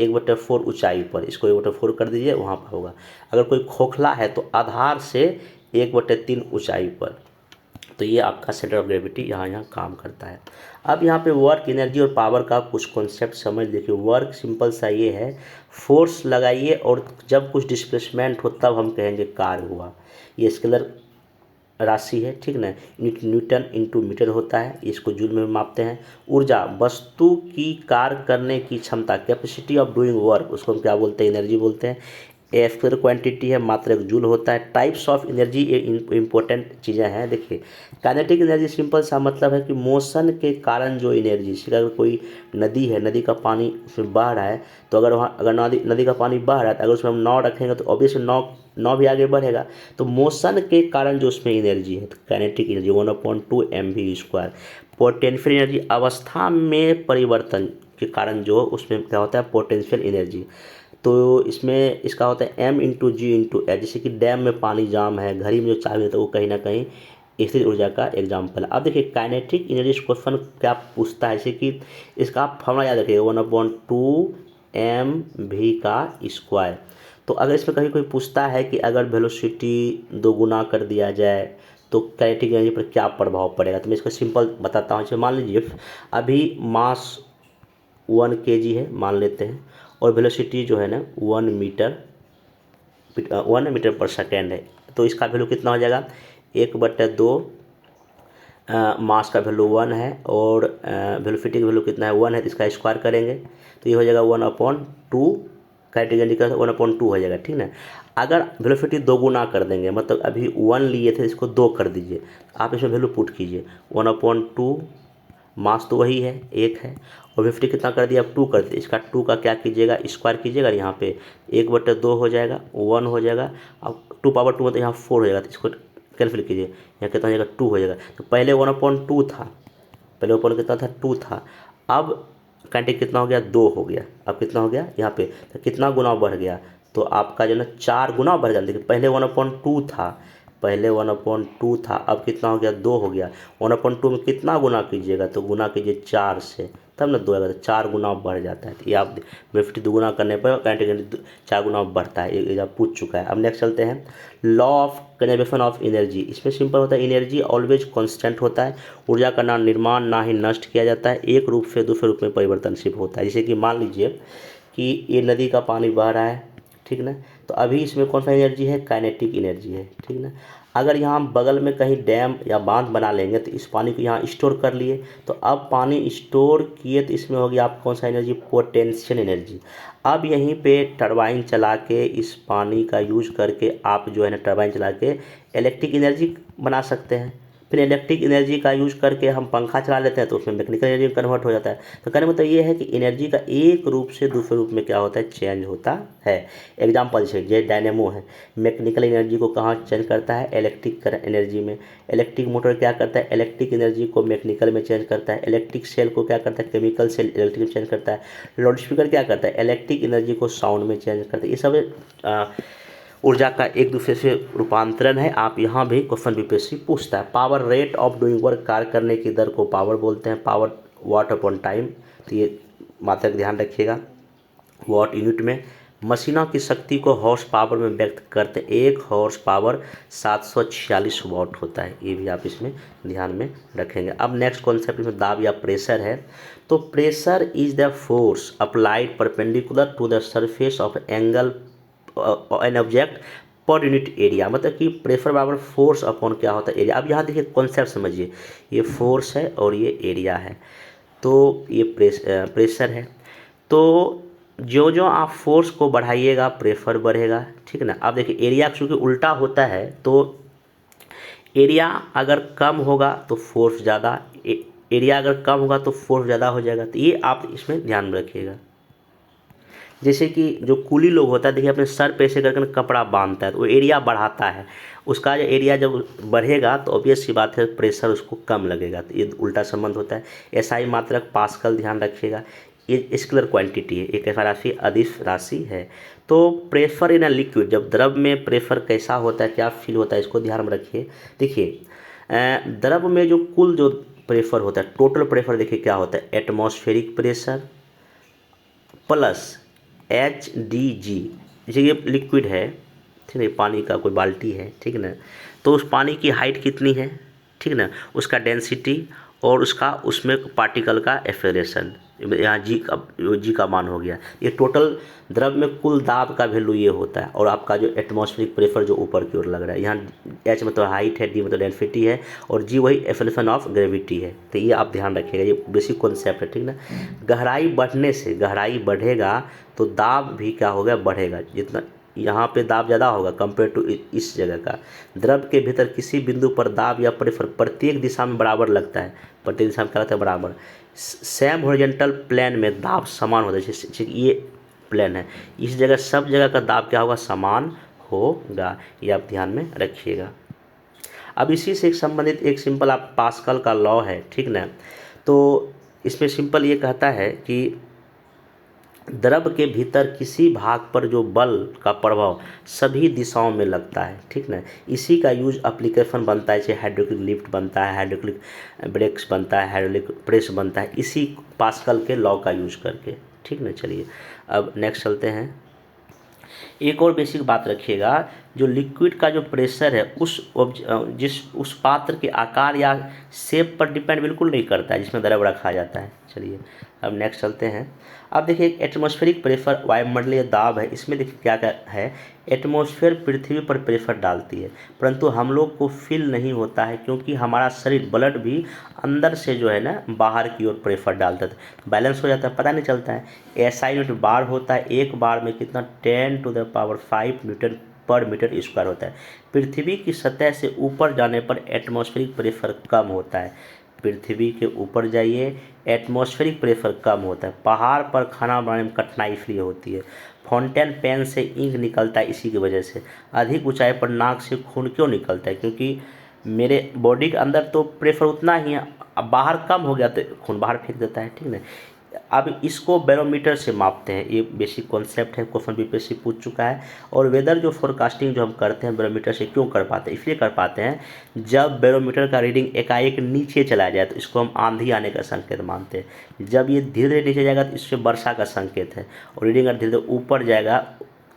1/4 ऊंचाई पर, इसको 1/4 कर दीजिए, वहाँ पर होगा। अगर कोई खोखला है तो आधार से 1/3 ऊंचाई पर। तो ये आपका सेंटर ऑफ ग्रेविटी यहाँ काम करता है। अब यहाँ पे वर्क, एनर्जी और पावर का कुछ कॉन्सेप्ट समझ देखिए। वर्क सिंपल सा ये है, फोर्स लगाइए और जब कुछ डिस्प्लेसमेंट हो तब हम कहेंगे कार्य हुआ। ये स्केलर राशि है, ठीक ना। न्यूटन इंटू मीटर होता है, इसको जूल में मापते हैं। ऊर्जा, वस्तु की कार्य करने की क्षमता, कैपेसिटी ऑफ डूइंग वर्क, उसको हम क्या बोलते हैं, एनर्जी बोलते हैं। ए स्क्वायर क्वांटिटी है, मात्र एक जूल होता है। टाइप्स ऑफ एनर्जी, ये इंपॉर्टेंट चीज़ें हैं। देखिए काइनेटिक एनर्जी सिंपल सा मतलब है कि मोशन के कारण जो एनर्जी, अगर कोई नदी है, नदी का पानी उसमें बह रहा है, तो अगर नदी का पानी बह रहा है तो अगर उसमें हम नाव रखेंगे तो ऑब्वियसली नाव भी आगे बढ़ेगा। तो मोशन के कारण जो उसमें एनर्जी है, तो kinetic energy 1/2 mv²। Potential energy, अवस्था में परिवर्तन के कारण जो उसमें क्या होता है, पोटेंशियल एनर्जी। तो इसमें इसका होता है m/g/h। जैसे कि डैम में पानी जाम है, घड़ी में जो चाबी होता है वो कहीं ना कहीं स्थिर ऊर्जा का एग्जाम्पल है। अब देखिए काइनेटिक एनर्जी क्वेश्चन क्या पूछता है, जैसे कि इसका आप फॉर्मूला याद रखिएगा 1/2 mv²। तो अगर इसमें कहीं कोई पूछता है कि अगर वेलोसिटी 2 गुना कर दिया जाए तो काइनेटिक एनर्जी पर क्या प्रभाव पड़ेगा, तो मैं इसको सिंपल बताता हूँ। मान लीजिए अभी मास 1 kg है मान लेते हैं, और वेलोसिटी जो है ना 1 मीटर पर सेकेंड है, तो इसका वैल्यू कितना हो जाएगा, 1/2 मास का वैल्यू 1 है और वेलोसिटी का वैल्यू कितना है, 1 है, तो इसका स्क्वायर करेंगे तो ये हो जाएगा 1/2, काइनेटिक एनर्जी का 1/2 हो जाएगा, ठीक ना। अगर वेलोसिटी 2 गुना कर देंगे, मतलब अभी 1 लिए थे, इसको 2 कर दीजिए, आप इसमें वैल्यू पुट कीजिए 1/2, मास तो वही है 1 है, और वेलोसिटी कितना कर दिया, अब 2 कर दिया, इसका 2 का क्या कीजिएगा, स्क्वायर कीजिएगा, यहाँ पे 1/2 हो जाएगा, 1 हो जाएगा। अब 2 मतलब यहाँ 4 हो जाएगा, तो इसको कैलकुलेट कीजिए, यहाँ कितना हो जाएगा, 2 हो जाएगा। तो पहले 1/2 था, पहले ऊपर कितना था, 2 था, अब काइनेटिक कितना हो गया, 2 हो गया। अब कितना हो गया यहाँ पे, तो कितना गुना बढ़ गया, तो आपका जो है ना 4 गुना बढ़ गया। देखिए पहले 1/2 था, पहले 1/2 था, अब कितना हो गया, 2 हो गया। 1/2 में कितना गुना कीजिएगा, तो गुना कीजिए 4 से, तब ना 2 आएगा, तो 4 गुना बढ़ जाता है। तो ये आप वेलोसिटी 2 गुना करने पर काइनेटिक 4 गुना बढ़ता है, ये आप पूछ चुका है। अब नेक्स्ट चलते हैं, law of conservation of energy. इसमें सिंपल होता है, एनर्जी ऑलवेज कांस्टेंट होता है, ऊर्जा का ना निर्माण ना ही नष्ट किया जाता है, एक रूप से दूसरे रूप में परिवर्तनशील होता है। जैसे कि मान लीजिए कि ये नदी का पानी बह रहा है, ठीक ना, तो अभी इसमें कौन सा एनर्जी है, काइनेटिक एनर्जी है, ठीक ना। अगर यहाँ बगल में कहीं डैम या बांध बना लेंगे तो इस पानी को यहाँ स्टोर कर लिए, तो अब पानी स्टोर किए तो इसमें होगी आप कौन सा एनर्जी, पोटेंशियल एनर्जी। अब यहीं पे टरबाइन चला के इस पानी का यूज करके आप जो है ना टरबाइन चला के इलेक्ट्रिक एनर्जी बना सकते हैं। फिर इलेक्ट्रिक एनर्जी का यूज करके हम पंखा चला लेते हैं तो उसमें मैकेनिकल एनर्जी कन्वर्ट हो जाता है। तो कहने मतलब ये है कि एनर्जी का एक रूप से दूसरे रूप में क्या होता है, चेंज होता है। एग्जाम्पल जैसे डायनेमो है, मैकेनिकल एनर्जी को कहाँ चेंज करता है, इलेक्ट्रिक एनर्जी में। इलेक्ट्रिक मोटर क्या करता है, इलेक्ट्रिक एनर्जी को मैकेनिकल में चेंज करता है। इलेक्ट्रिक सेल को क्या करता है, केमिकल सेल इलेक्ट्रिक में चेंज करता है। लाउड स्पीकर क्या करता है, इलेक्ट्रिक एनर्जी को साउंड में चेंज करता है। ये सब ऊर्जा का एक दूसरे से रूपांतरण है। आप यहाँ भी क्वेश्चन बीपीएससी पूछता है। Power, rate of doing work, कार्य करने की दर को पावर बोलते हैं। पावर वाट अपॉन टाइम, तो ये मात्रक ध्यान रखिएगा, वाट यूनिट में। मशीनों की शक्ति को हॉर्स पावर में व्यक्त करते हैं, 1 हॉर्स पावर 746 वाट होता है, ये भी आप इसमें ध्यान में रखेंगे। अब नेक्स्ट कॉन्सेप्ट में दाब या प्रेशर है। तो pressure is the force applied perpendicular to the surface of angle an object per unit area, मतलब कि प्रेशर बराबर फोर्स अपॉन क्या होता है, एरिया। अब यहाँ देखिए कॉन्सेप्ट समझिए, ये फोर्स है और ये एरिया है, तो ये प्रेशर है। तो जो जो आप फोर्स को बढ़ाइएगा प्रेशर बढ़ेगा, ठीक है ना। अब देखिए एरिया चूँकि उल्टा होता है, तो एरिया अगर कम होगा तो फोर्स ज़्यादा, एरिया अगर कम होगा तो फोर्स ज़्यादा हो जाएगा। तो ये आप इसमें ध्यान में रखिएगा। जैसे कि जो कूली लोग होता है, देखिए अपने सर पे ऐसे करके कपड़ा बांधता है, तो वो एरिया बढ़ाता है, उसका जो एरिया जब बढ़ेगा तो ऑब्वियस सी बात है प्रेशर उसको कम लगेगा। तो ये उल्टा संबंध होता है। एसआई मात्रक पास्कल ध्यान रखिएगा। ये स्केलर क्वांटिटी है, एक ऐसा राशि अदिश राशि है। तो प्रेशर इन अ लिक्विड, जब द्रव में प्रेशर कैसा होता है, क्या फील होता है, इसको ध्यान में रखिए। देखिए द्रव में जो कुल जो प्रेशर होता है, टोटल प्रेशर देखिए क्या होता है, एटमॉस्फेरिक प्रेशर प्लस HDG। जैसे ये लिक्विड है, ठीक है, पानी का कोई बाल्टी है, ठीक है ना, तो उस पानी की हाइट कितनी है, ठीक ना, उसका डेंसिटी और उसका उसमें पार्टिकल का एक्सेलरेशन, यहाँ जी का मान हो गया। ये टोटल द्रव में कुल दाब का वैल्यू ये होता है। और आपका जो एटमॉस्फेरिक प्रेशर जो ऊपर की ओर लग रहा है, यहाँ एच मतलब हाइट है, डी मतलब डेंसिटी है, और जी वही एक्सेलरेशन ऑफ ग्रेविटी है। तो ये आप ध्यान रखिएगा, ये बेसिक कॉन्सेप्ट है, ठीक ना। गहराई बढ़ने से, गहराई बढ़ेगा तो दाब भी क्या होगा, बढ़ेगा। जितना यहाँ पे दाब ज़्यादा होगा कंपेयर टू इस जगह का। द्रव के भीतर किसी बिंदु पर दाब या प्रेशर प्रत्येक दिशा में बराबर लगता है, प्रत्येक दिशा में क्या लगता है, बराबर। सेम हॉरिजॉन्टल प्लेन में दाब समान होता है, जैसे ये प्लेन है, इस जगह सब जगह का दाब क्या होगा, समान होगा। ये आप ध्यान में रखिएगा। अब इसी से एक संबंधित एक सिंपल आप पास्कल का लॉ है, ठीक ना। तो इसमें सिंपल ये कहता है कि द्रव के भीतर किसी भाग पर जो बल का प्रभाव सभी दिशाओं में लगता है, ठीक ना। इसी का यूज एप्लीकेशन बनता है, जैसे हाइड्रोलिक लिफ्ट बनता है, हाइड्रोलिक ब्रेक्स बनता है, हाइड्रोलिक प्रेस बनता है, इसी पास्कल के लॉ का यूज करके, ठीक ना। चलिए अब नेक्स्ट चलते हैं। एक और बेसिक बात रखिएगा, जो लिक्विड का जो प्रेशर है उस पात्र के आकार या शेप पर डिपेंड बिल्कुल नहीं करता है जिसमें द्रव रखा जाता है। चलिए अब नेक्स्ट चलते हैं। अब देखिए एटमॉस्फेरिक प्रेशर वायुमंडलीय दाब है, इसमें देखिए क्या क्या है। एटमॉस्फेयर पृथ्वी पर प्रेशर डालती है, परंतु हम लोग को फील नहीं होता है, क्योंकि हमारा शरीर ब्लड भी अंदर से जो है ना बाहर की ओर प्रेशर डालता है, बैलेंस हो जाता है, पता नहीं चलता है। SI यूनिट बार होता है, एक बार में कितना 10⁵ न्यूटन पर मीटर स्क्वायर होता है। पृथ्वी की सतह से ऊपर जाने पर एटमॉस्फेरिक प्रेशर कम होता है। पृथ्वी के ऊपर जाइए, एटमॉस्फेरिक प्रेशर कम होता है। पहाड़ पर खाना बनाने में कठिनाई इसलिए होती है। फाउंटेन पेन से इंक निकलता है इसी की वजह से। अधिक ऊंचाई पर नाक से खून क्यों निकलता है, क्योंकि मेरे बॉडी के अंदर तो प्रेशर उतना ही है, अब बाहर कम हो गया तो खून बाहर फेंक देता है, ठीक ना। अब इसको बैरोमीटर से मापते हैं, ये बेसिक कॉन्सेप्ट है, क्वेश्चन BPSC पूछ चुका है। और वेदर जो फोरकास्टिंग जो हम करते हैं बैरोमीटर से क्यों कर पाते हैं, इसलिए कर पाते हैं जब बैरोमीटर का रीडिंग एकाएक नीचे चला जाए तो इसको हम आंधी आने का संकेत मानते हैं। जब ये धीरे धीरे नीचे जाएगा तो इससे वर्षा का संकेत है, और रीडिंग अगर धीरे धीरे ऊपर जाएगा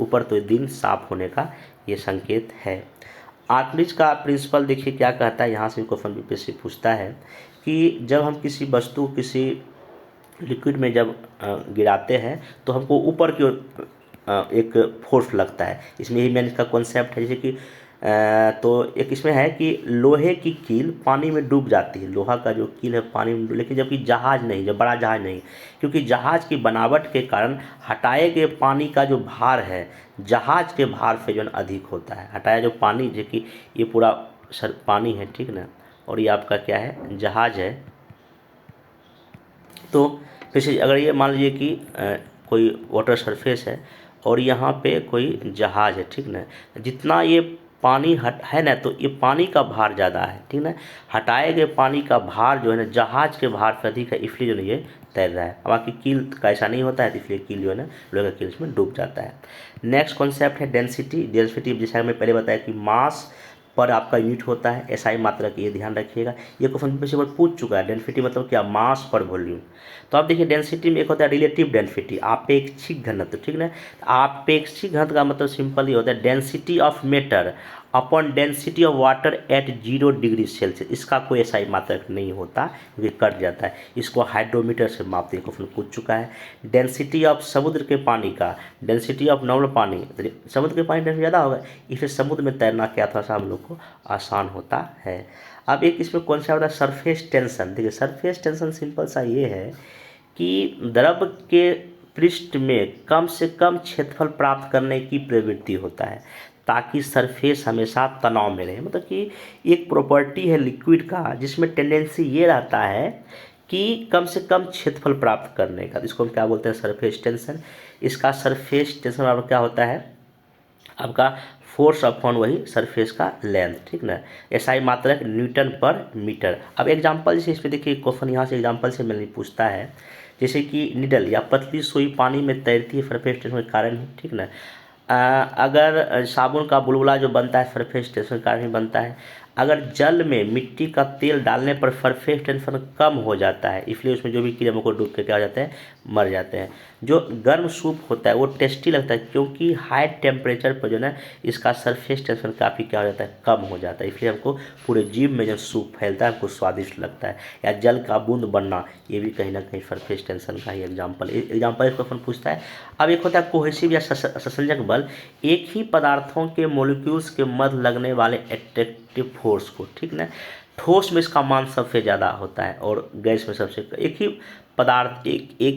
ऊपर तो दिन साफ होने का ये संकेत है। आर्कमिज का प्रिंसिपल देखिए क्या कहता है, यहाँ से क्वेश्चन BPSC पूछता है कि जब हम किसी वस्तु किसी लिक्विड में जब गिराते हैं तो हमको ऊपर की ओर एक फोर्स लगता है। इसमें ही मैंने इसका कॉन्सेप्ट है, जैसे कि तो एक इसमें है कि लोहे की कील पानी में डूब जाती है, लोहा का जो कील है पानी में, लेकिन जबकि जहाज नहीं, जब बड़ा जहाज नहीं, क्योंकि जहाज की बनावट के कारण हटाए गए पानी का जो भार है जहाज के भार से जो अधिक होता है। हटाया जो पानी, जो कि ये पूरा पानी है, ठीक ना, और ये आपका क्या है, जहाज है। तो जैसे अगर ये मान लीजिए कि कोई वाटर सरफेस है और यहाँ पे कोई जहाज है, ठीक ना, जितना ये पानी है ना, तो ये पानी का भार ज़्यादा है, ठीक ना। हटाए गए पानी का भार जो है ना जहाज के भार से अधिक है, इसलिए जो है ये तैर रहा है। बाकी कील का ऐसा नहीं होता है, तो इसलिए कील जो है ना लोहे का कील इसमें डूब जाता है। नेक्स्ट कॉन्सेप्ट है डेंसिटी। डेंसिटी जैसा मैं पहले बताया कि मास पर आपका यूनिट होता है SI मात्रक, ये ध्यान रखिएगा। ये क्वेश्चन पेपर से पूछ चुका है, डेंसिटी मतलब क्या, मास पर वॉल्यूम। तो आप देखिए डेंसिटी में एक होता है रिलेटिव डेंसिटी, आपेक्षिक घनत्व, ठीक ना। आपेक्षिक घनत्व का मतलब सिंपल ही होता है density of matter upon density of water at 0 degree Celsius. इसका कोई SI मात्रक नहीं होता, क्योंकि कट जाता है। इसको हाइड्रोमीटर से मापते हैं, क्वेश्चन पूछ चुका है। डेंसिटी ऑफ समुद्र के पानी का, डेंसिटी ऑफ नॉर्मल पानी, समुद्र के पानी डेंसिटी ज़्यादा होगा, इसलिए समुद्र में तैरना क्या थोड़ा सा हम लोग को आसान होता है। अब एक इसमें कौन सा होता है, सरफेस टेंशन। देखिए सरफेस टेंशन सिंपल सा ये है कि द्रव के पृष्ठ में कम से कम क्षेत्रफल प्राप्त करने की प्रवृत्ति होता है, ताकि सरफेस हमेशा तनाव में रहे। मतलब कि एक प्रॉपर्टी है लिक्विड का जिसमें टेंडेंसी ये रहता है कि कम से कम क्षेत्रफल प्राप्त करने का, इसको हम क्या बोलते हैं, सरफेस टेंशन। इसका सरफेस टेंशन आपका क्या होता है, आपका फोर्स अपॉन वही सरफेस का लेंथ, ठीक ना। SI मात्रक न्यूटन पर मीटर। अब एग्जांपल जैसे इसमें देखिए क्वेश्चन यहाँ से एग्जांपल से मैंने पूछता है, जैसे कि निडल या पतली सुई पानी में तैरती है सरफेस टेंशन के कारण ही, ठीक ना। अगर साबुन का बुलबुला जो बनता है सरफेस टेंशन के कारण ही बनता है। अगर जल में मिट्टी का तेल डालने पर सरफेस टेंशन कम हो जाता है, इसलिए उसमें जो भी कीड़े मकोड़े डूब के क्या हो जाते हैं, मर जाते हैं। जो गर्म सूप होता है वो टेस्टी लगता है, क्योंकि हाई टेम्परेचर पर जो है इसका सरफेस टेंशन काफ़ी क्या हो जाता है, कम हो जाता है, इसलिए हमको पूरे जीभ में जब सूप फैलता है हमको स्वादिष्ट लगता है। या जल का बूंद बनना, ये भी कहीं ना कहीं सरफेस टेंशन का ही एग्जाम्पल इस क्वेश्चन पूछता है। अब एक होता है कोहेसिव या संसंजक बल, एक ही पदार्थों के मॉलिक्यूल्स के मध्य लगने वाले एट्रैक्टिव फोर्स को, ठीक ना। ठोस में इसका मान सबसे ज़्यादा होता है और गैस में सबसे, एक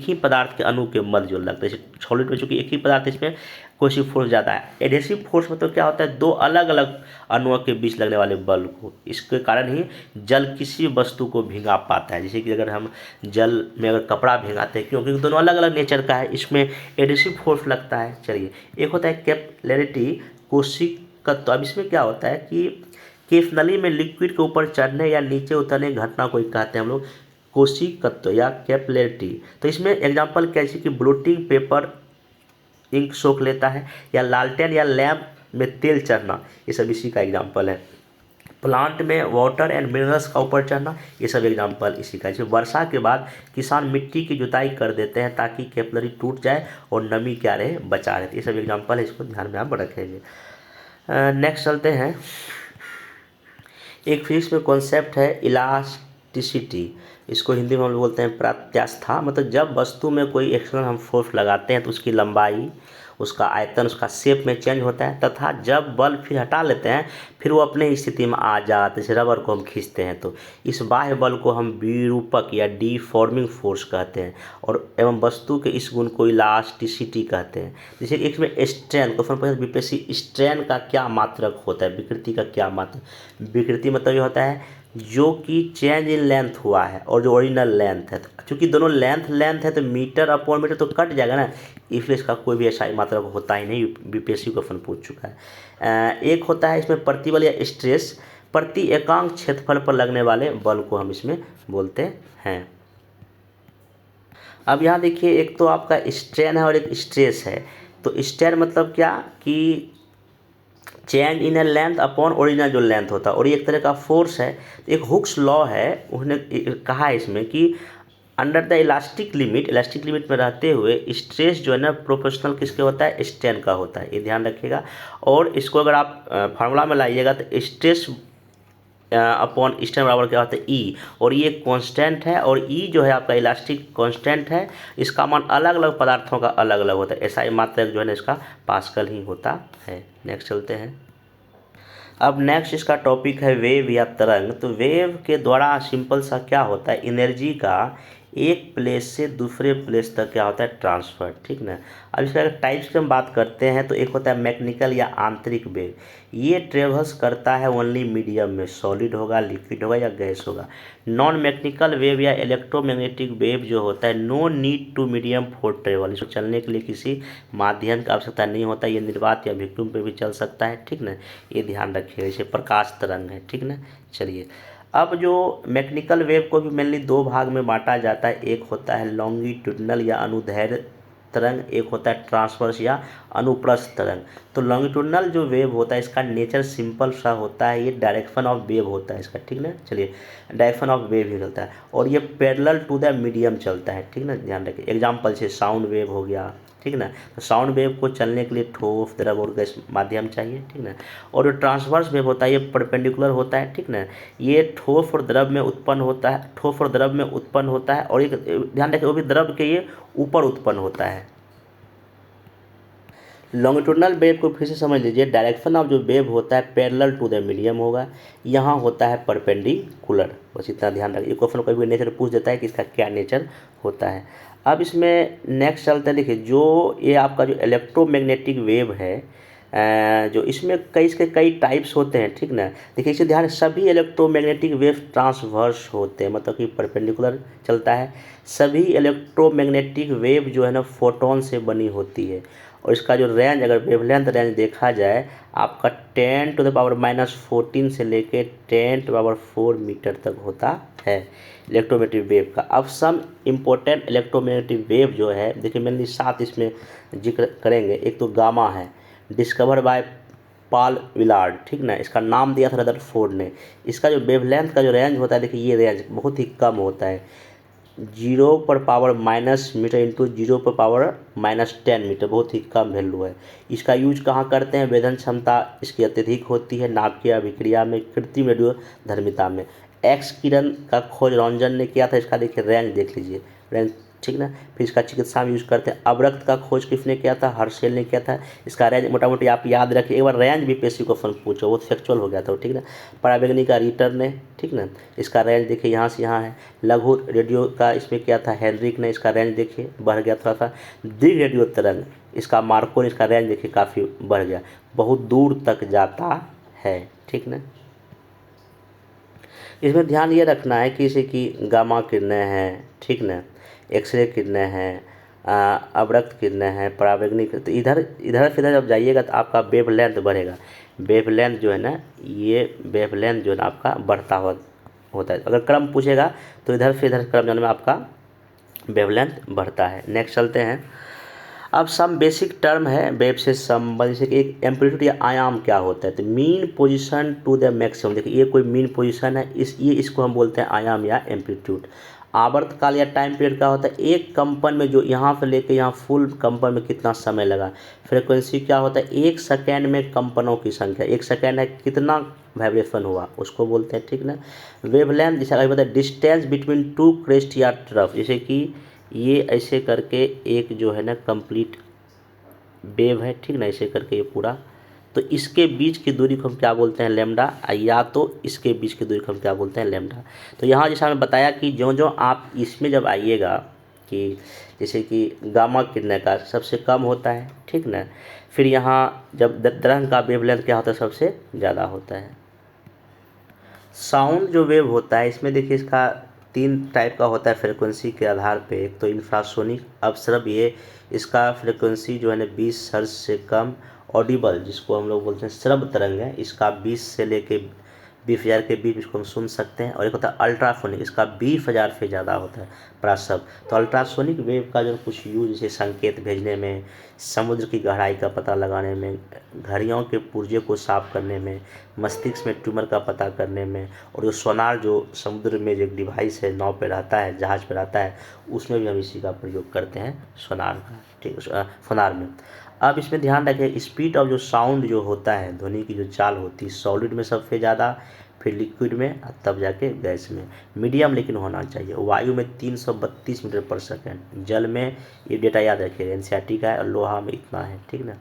ही पदार्थ के अणु के मध्य जो लगता है, जैसे सॉलिड में चूंकि एक ही पदार्थ है इसमें कोहेसिव फोर्स ज़्यादा है। एडहेसिव फोर्स में तो क्या होता है, दो अलग अलग अणुओं के बीच लगने वाले बल को, इसके कारण ही जल किसी वस्तु को भिगा पाता है। जैसे कि अगर हम जल में अगर कपड़ा भिगाते हैं, क्योंकि दोनों अलग अलग नेचर का है, इसमें एडहेसिव फोर्स लगता है। चलिए, एक होता है कैपिलैरिटी, कोशिकत्व। अब इसमें क्या होता है कि केस नली में लिक्विड के ऊपर चढ़ने या नीचे उतरने की घटना को कहते हैं हम लोग कोशिकत्व या कैपिलैरिटी। तो इसमें एग्जांपल कैसे कि ब्लोटिंग पेपर इंक सोख लेता है, या लालटेन या लैंप में तेल चढ़ना, ये सब इसी का एग्जांपल है। प्लांट में वाटर एंड मिनरल्स का ऊपर चढ़ना, ये सब एग्जांपल इसी का। जैसे वर्षा के बाद किसान मिट्टी की जुताई कर देते हैं ताकि कैपिलरी टूट जाए और नमी क्या रहे, बचा रहे। ये सब एग्जांपल है, इसको ध्यान में आप रखेंगे। नेक्स्ट चलते हैं। एक फिजिक्स में कॉन्सेप्ट है इलास्टिसिटी, इसको हिंदी में हम लोग बोलते हैं प्रत्यास्था। मतलब जब वस्तु में कोई एक्सटर्नल हम फोर्स लगाते हैं तो उसकी लंबाई, उसका आयतन, उसका शेप में चेंज होता है, तथा जब बल फिर हटा लेते हैं फिर वो अपने स्थिति में आ जाते हैं। जैसे रबर को हम खींचते हैं तो इस बाह्य बल को हम विरूपक या डिफॉर्मिंग फोर्स कहते हैं, और एवं वस्तु के इस गुण को इलास्टिसिटी कहते हैं। जैसे इसमें स्ट्रेन को बीपीएससी, स्ट्रेन का क्या मात्रक होता है, विकृति का क्या मात्रक। विकृति मतलब ये होता है जो कि चेंज इन लेंथ हुआ है और जो ओरिजिनल लेंथ है, क्योंकि दोनों लेंथ है तो मीटर अपॉन मीटर तो कट जाएगा ना, इसलिए इसका कोई भी ऐसा मात्रक होता ही नहीं। बीपीएससी क्वेश्चन पूछ चुका है। एक होता है इसमें प्रतिबल या स्ट्रेस, प्रति एकांक क्षेत्रफल पर लगने वाले बल को हम इसमें बोलते हैं। अब यहाँ देखिए, एक तो आपका स्ट्रेन है और एक स्ट्रेस है। तो स्ट्रेन मतलब क्या कि change in A length upon original जो लेंथ होता है, और ये एक तरह का फोर्स है। एक हुक्स लॉ है, उन्होंने कहा है इसमें कि अंडर द इलास्टिक लिमिट में रहते हुए स्ट्रेस जो है ना प्रोपोर्शनल किसके होता है, स्ट्रेन का होता है। ये ध्यान रखिएगा। और इसको अगर आप फार्मूला में लाइएगा तो स्ट्रेस अपॉन स्ट्रेन बराबर क्या होता है, ई, और ये कांस्टेंट है, और ई जो है आपका इलास्टिक कांस्टेंट है। इसका मान अलग अलग पदार्थों का अलग अलग होता है, ऐसा ही मात्रक जो है ना इसका पास्कल ही होता है। नेक्स्ट चलते हैं। अब नेक्स्ट इसका टॉपिक है वेव या तरंग। तो वेव के द्वारा सिंपल सा क्या होता है, एनर्जी का एक प्लेस से दूसरे प्लेस तक क्या होता है, ट्रांसफ़र, ठीक ना। अब इसका टाइप्स की हम बात करते हैं तो एक होता है मैकेनिकल या आंतरिक वेव, ये ट्रेवल्स करता है ओनली मीडियम में, सॉलिड होगा, लिक्विड होगा या गैस होगा। नॉन मैकेनिकल वेव या इलेक्ट्रोमैग्नेटिक वेव जो होता है, no need to medium for travel, इसको चलने के लिए किसी माध्यम की आवश्यकता नहीं होता, ये निर्वात या वैक्यूम पे भी चल सकता है, ठीक ना। ये ध्यान रखिएगा। जैसे प्रकाश तरंग है, ठीक ना। चलिए, अब जो मैकेनिकल वेव को भी मेनली दो भाग में बांटा जाता है, एक होता है लॉन्गिट्यूडनल या अनुदैर्ध्य तरंग, एक होता है ट्रांसवर्स या अनुप्रस्थ तरंग। तो लॉन्गिट्यूडनल जो वेव होता है इसका नेचर सिंपल सा होता है, ये डायरेक्शन ऑफ वेव होता है इसका, ठीक ना। चलिए, डायरेक्शन ऑफ वेव ही चलता है और ये पैरेलल टू द मीडियम चलता है, ठीक ना। ध्यान रखिए। एग्जाम्पल से साउंड वेव हो गया, ठीक ना। तो साउंड वेव को चलने के लिए ठोस, द्रव और गैस माध्यम चाहिए, ठीक ना। और जो ट्रांसवर्स वेव होता है ये परपेंडिकुलर होता है, ठीक ना। ये ठोस और द्रव में उत्पन्न होता है, और एक ध्यान रखिए वो भी द्रव के ये ऊपर उत्पन्न होता है। लॉन्गिट्यूडनल वेव को फिर से समझ लीजिए, डायरेक्शन ऑफ जो वेव होता है पैरेलल टू द मीडियम होगा, यहाँ होता है परपेंडिकुलर। बस इतना ध्यान रखिए। क्वेश्चन कोई भी नेचर पूछ देता है कि इसका क्या नेचर होता है। अब इसमें नेक्स्ट चलते हैं। देखिए, जो ये आपका जो इलेक्ट्रोमैग्नेटिक वेव है, जो इसमें कई टाइप्स होते हैं, ठीक ना। देखिए इसे ध्यान, सभी इलेक्ट्रोमैग्नेटिक वेव ट्रांसवर्स होते हैं, मतलब कि परपेंडिकुलर चलता है। सभी इलेक्ट्रोमैग्नेटिक वेव जो है ना फोटोन से बनी होती है, और इसका जो रेंज, अगर वेवलेंथ रेंज देखा जाए आपका 10⁻⁻14 से लेके 10⁻⁴ मीटर तक होता है इलेक्ट्रोमैग्नेटिक वेव का। अब सम इम्पोर्टेंट इलेक्ट्रोमैग्नेटिक वेव जो है, देखिए मेनली 7 इसमें जिक्र करेंगे। एक तो गामा है, डिस्कवर बाय पॉल विलार्ड, ठीक ना। इसका नाम दिया था रदरफोर्ड ने। इसका जो वेवलेंथ का जो रेंज होता है, देखिए ये रेंज बहुत ही कम होता है, 0 पर पावर माइनस मीटर इंटू 0 पर पावर -10 मीटर, बहुत ही कम वैल्यू है। इसका यूज कहाँ करते हैं? वेधन क्षमता इसकी अत्यधिक होती है नाभिकीय अभिक्रिया में, कृत्रिम रेडियो धर्मिता में। एक्स किरण का खोज रॉन्जन ने किया था, इसका देखिए रेंज देख लीजिए, रेंज ठीक ना। फिर इसका चिकित्सा में यूज करते हैं। अवरक्त का खोज किसने किया था? हर्शेल ने किया था। इसका रेंज मोटा मोटी आप याद रखिए, एक बार रेंज भी पेशी को फन पूछो, वो फैक्चुअल हो गया था ठीक ना। परावैज्ञानिक का रीटर ने, ठीक ना, इसका रेंज देखिए यहाँ से यहाँ है। लघु रेडियो का इसमें किया था हेनरिक ने, इसका रेंज देखिए बढ़ गया थोड़ा सा। दीर्घ रेडियो तरंग इसका मार्को ने, इसका रेंज देखिए काफ़ी बढ़ गया, बहुत दूर तक जाता है ठीक ना। इसमें ध्यान ये रखना है कि जैसे कि गामा किरणें हैं ठीक ना, एक्सरे किरणें हैं, अवरक्त किरणें हैं, परावैज्ञानिक, तो इधर इधर फिर जब जाइएगा तो आपका वेव लेंथ बढ़ेगा। वेव लेंथ जो है ना, ये वेव लेंथ जो है ना आपका बढ़ता होता है। अगर क्रम पूछेगा तो इधर से इधर क्रम जाने में आपका वेव लेंथ बढ़ता है। नेक्स्ट चलते हैं। अब सम बेसिक टर्म है वेव से संबंधित, जैसे कि एक एम्पलीट्यूड या आयाम क्या होता है, तो mean position to the maximum, देखिए ये कोई मीन पोजीशन है, इसको हम बोलते हैं आयाम या एम्पलीट्यूड। आवर्तकाल या टाइम पीरियड क्या होता है? एक कंपन में जो यहाँ से लेके यहाँ फुल कंपन में कितना समय लगा। फ्रीक्वेंसी क्या होता है? 1 सेकेंड में कंपनों की संख्या, 1 सेकेंड है कितना वाइब्रेशन हुआ उसको बोलते हैं ठीक ना। वेवलेंथ जैसे अगर बताए डिस्टेंस बिटवीन टू क्रेस्ट या ट्रफ, जैसे कि ये ऐसे करके एक जो है ना कंप्लीट वेव है ठीक ना, ऐसे करके ये पूरा, तो इसके बीच की दूरी को हम क्या बोलते हैं? लैम्डा, या तो इसके बीच की दूरी को हम क्या बोलते हैं? लैम्डा। तो यहाँ जैसा हमने बताया कि जो आप इसमें जब आइएगा कि जैसे कि गामा किरणें का सबसे कम होता है ठीक ना, फिर यहाँ जब तरंग का वेवलेंथ क्या होता है? सबसे ज़्यादा होता है। साउंड जो वेव होता है इसमें देखिए इसका 3 टाइप का होता है फ्रिक्वेंसी के आधार पे। एक तो इंफ्रासोनिक अपश्रव, ये इसका फ्रिक्वेंसी जो है ना 20 हर्ट्ज से कम। ऑडिबल जिसको हम लोग बोलते हैं श्रव्य तरंग है, इसका 20 से लेके 20,000 के बीच इसको हम सुन सकते हैं। और एक होता है अल्ट्रासोनिक, इसका 20,000 से ज़्यादा होता है प्रासव। तो अल्ट्रासोनिक वेव का जो कुछ यूज जैसे संकेत भेजने में, समुद्र की गहराई का पता लगाने में, घड़ियों के पुर्जे को साफ करने में, मस्तिष्क में ट्यूमर का पता करने में, और जो सोनार जो समुद्र में जो एक डिवाइस है नाव पे रहता है, जहाज़ पे रहता है, उसमें भी हम इसी का प्रयोग करते हैं सोनार का ठीक सोनार में। अब इसमें ध्यान रखें स्पीड ऑफ जो साउंड जो होता है, ध्वनि की जो चाल होती है, सॉलिड में सबसे ज़्यादा, फिर लिक्विड में, तब जाके गैस में। मीडियम लेकिन होना चाहिए। वायु में 332 मीटर पर सेकेंड, जल में, ये डेटा याद रखिए एनसीईआरटी का है, और लोहा में इतना है ठीक ना।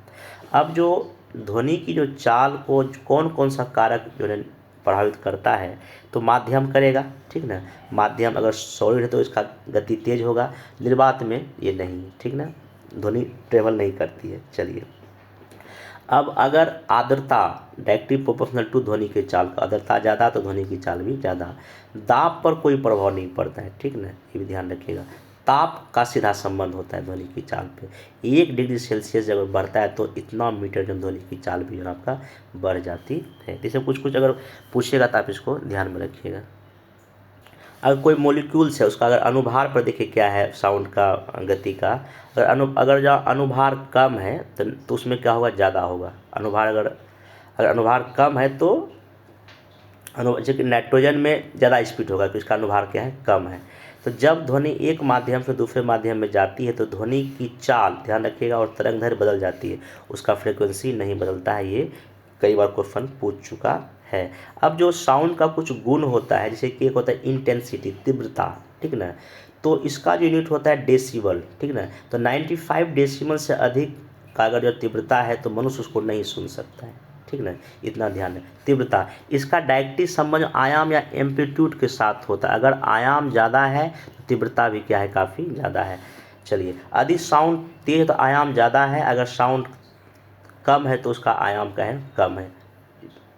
अब जो ध्वनि की जो चाल को कौन कौन सा कारक जो है प्रभावित करता है, तो माध्यम करेगा ठीक ना। माध्यम अगर सॉलिड है तो इसका गति तेज होगा, निर्वात में ये नहीं ठीक ना, ध्वनि ट्रेवल नहीं करती है। चलिए अब अगर आर्द्रता डायरेक्टली प्रोपोर्शनल टू ध्वनि के चाल का, आर्द्रता ज़्यादा तो ध्वनि की चाल भी ज़्यादा। दाब पर कोई प्रभाव नहीं पड़ता है ठीक ना, ये भी ध्यान रखिएगा। ताप का सीधा संबंध होता है ध्वनि की चाल पे। 1 डिग्री सेल्सियस जब बढ़ता है तो इतना मीटर जो ध्वनि की चाल भी जो आपका बढ़ जाती है। जैसे कुछ अगर पूछेगा तो आप इसको ध्यान में रखिएगा। अगर कोई मोलिक्यूल्स है उसका अगर अनुभार पर देखिए क्या है साउंड का गति का, अगर जहाँ अनुभार कम है तो उसमें क्या होगा? ज़्यादा होगा। अनुभार अगर अनुभार कम है तो जैसे कि नाइट्रोजन में ज़्यादा स्पीड होगा क्योंकि इसका अनुभार क्या है? कम है। तो जब ध्वनि एक माध्यम से दूसरे माध्यम में जाती है तो ध्वनि की चाल ध्यान रखिएगा और तरंगदैर्घ्य बदल जाती है, उसका फ्रिक्वेंसी नहीं बदलता है। ये कई बार क्वेश्चन पूछ चुका है। अब जो साउंड का कुछ गुण होता है, जैसे कि एक होता है इंटेंसिटी, तीव्रता ठीक ना, तो इसका जो यूनिट होता है डेसिबल ठीक ना। तो 95 डेसिबल से अधिक का अगर जो तीव्रता है तो मनुष्य उसको नहीं सुन सकता है ठीक ना, इतना ध्यान है। तीव्रता इसका डायरेक्टली संबंध आयाम या एम्पलीट्यूड के साथ होता है। अगर आयाम ज़्यादा है तो तीव्रता भी क्या है? काफ़ी ज़्यादा है। चलिए अधिक साउंड तेज है तो आयाम ज़्यादा है, अगर साउंड कम है तो उसका आयाम क्या है? कम है।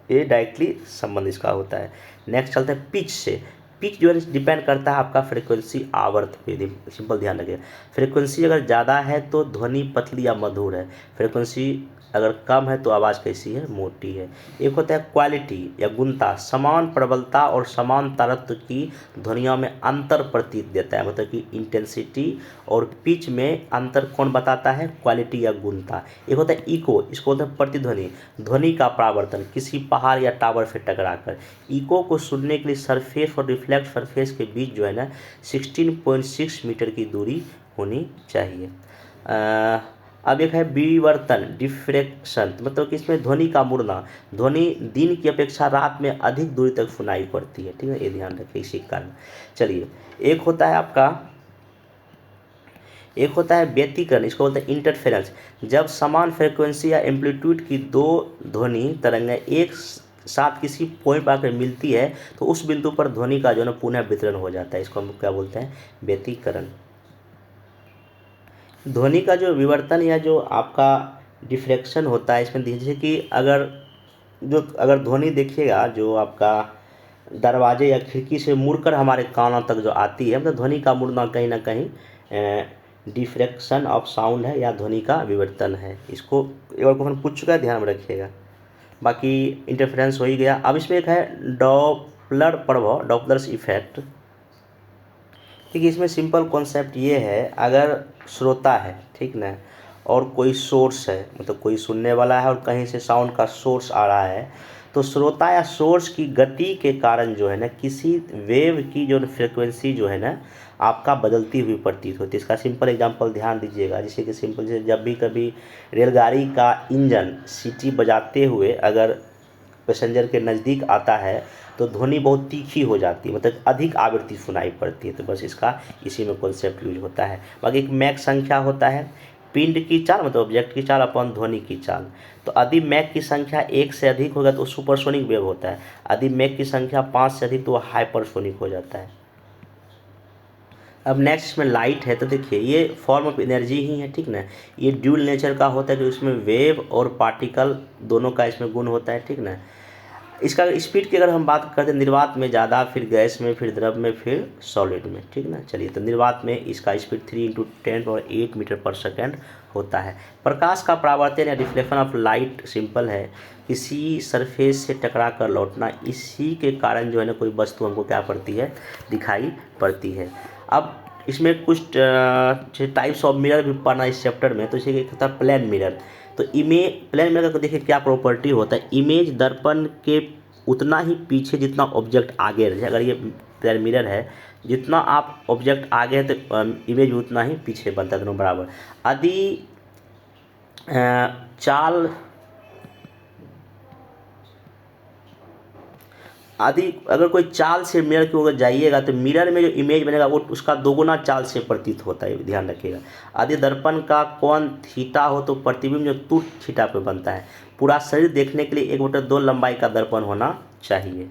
ये डायरेक्टली संबंध इसका होता है। नेक्स्ट चलते हैं पिच से। पिच जो है डिपेंड करता है आपका फ्रीक्वेंसी आवर्त पे। सिंपल ध्यान रखिए, फ्रीक्वेंसी अगर ज़्यादा है तो ध्वनि पतली या मधुर है, फ्रीक्वेंसी अगर कम है तो आवाज़ कैसी है, मोटी है। एक होता है क्वालिटी या गुणता, समान प्रबलता और समान तारत्व की ध्वनियों में अंतर प्रतीत देता है, मतलब कि इंटेंसिटी और पिच में अंतर कौन बताता है, क्वालिटी या गुणता। एक होता है इको, इसको बोलते हैं प्रतिध्वनि, ध्वनि का परावर्तन किसी पहाड़ या टावर से टकराकर। इको को सुनने के लिए सरफेस और रिफ्लेक्ट सरफेस के बीच जो है ना 16.6 मीटर की दूरी होनी चाहिए। अब एक है विवर्तन, डिफ्रेक्शन, मतलब कि इसमें ध्वनि का मुड़ना, ध्वनि दिन की अपेक्षा रात में अधिक दूरी तक सुनाई पड़ती है, ठीक है, ये ध्यान रखिए इसी कारण। चलिए, एक होता है व्यतिकरण, इसको बोलते हैं इंटरफेरेंस, जब समान फ्रीक्वेंसी या एम्पलीट्यूड की दो ध्वनि तरंगें एक साथ किसी पॉइंट पर आकर मिलती है तो उस बिंदु पर ध्वनि का जो है पुनः वितरण हो जाता है, इसको हम क्या बोलते हैं, व्यतिकरण। ध्वनि का जो विवर्तन या जो आपका डिफ्रेक्शन होता है, इसमें जैसे कि अगर ध्वनि देखिएगा जो आपका दरवाजे या खिड़की से मुड़कर हमारे कानों तक जो आती है, मतलब ध्वनि का मुड़ना कहीं ना कहीं डिफ्रेक्शन ऑफ साउंड है या ध्वनि का विवर्तन है। इसको एक बार क्वेश्चन पूछ चुका है, ध्यान में रखिएगा। बाकी इंटरफेरेंस हो ही गया। अब इसमें एक है डॉपलर प्रभाव, डॉपलर्स इफेक्ट। देखिए, इसमें सिंपल कॉन्सेप्ट ये है, अगर श्रोता है, ठीक ना, और कोई सोर्स है, मतलब कोई सुनने वाला है और कहीं से साउंड का सोर्स आ रहा है, तो श्रोता या सोर्स की गति के कारण जो है ना किसी वेव की जो फ्रिक्वेंसी जो है ना आपका बदलती हुई प्रतीत होती है। इसका सिंपल एग्जांपल ध्यान दीजिएगा, जैसे कि सिंपल से जब भी कभी रेलगाड़ी का इंजन सीटी बजाते हुए अगर पैसेंजर के नज़दीक आता है तो ध्वनि बहुत तीखी हो जाती है, मतलब अधिक आवृत्ति सुनाई पड़ती है। तो बस इसका इसी में कॉन्सेप्ट यूज होता है। बाकी एक मैक संख्या होता है, पिंड की चाल मतलब ऑब्जेक्ट की चाल अपन ध्वनि की चाल। तो यदि मैक की संख्या 1 से अधिक होगा तो सुपरसोनिक वेव होता है, यदि मैक की संख्या 5 से अधिक तो वह हाइपरसोनिक हो जाता है। अब नेक्स्ट में लाइट है, तो देखिए ये फॉर्म ऑफ एनर्जी ही है, ठीक ना, ये ड्यूल नेचर का होता है कि इसमें वेव और पार्टिकल दोनों का इसमें गुण होता है, ठीक ना। इसका स्पीड की अगर हम बात करते हैं, निर्वात में ज़्यादा, फिर गैस में, फिर द्रव में, फिर सॉलिड में, ठीक ना। चलिए, तो निर्वात में इसका स्पीड 3 × 10⁸ मीटर पर सेकेंड होता है। प्रकाश का परावर्तन या रिफ्लेक्शन ऑफ लाइट सिंपल है, किसी सरफेस से टकरा कर लौटना, इसी के कारण जो है ना कोई वस्तु हमको क्या पड़ती है, दिखाई पड़ती है। अब इसमें कुछ टाइप्स ऑफ मिरर भी पढ़ना इस चैप्टर में, तो इसे एक होता है प्लेन मिरर। तो प्लेन मिरर का देखिए क्या प्रॉपर्टी होता है, इमेज दर्पण के उतना ही पीछे जितना ऑब्जेक्ट आगे रहे। अगर ये प्लेन मिरर है, जितना आप ऑब्जेक्ट आगे है तो इमेज उतना ही पीछे बनता है, दोनों बराबर। यदि अगर कोई चाल से मिरर की ओर जाइएगा तो मिरर में जो इमेज बनेगा वो उसका दोगुना चाल से प्रतीत होता है, ध्यान रखिएगा। यदि दर्पण का कोण थीटा हो तो प्रतिबिंब जो तुर्त थीटा पे बनता है। पूरा शरीर देखने के लिए 1/2 लंबाई का दर्पण होना चाहिए।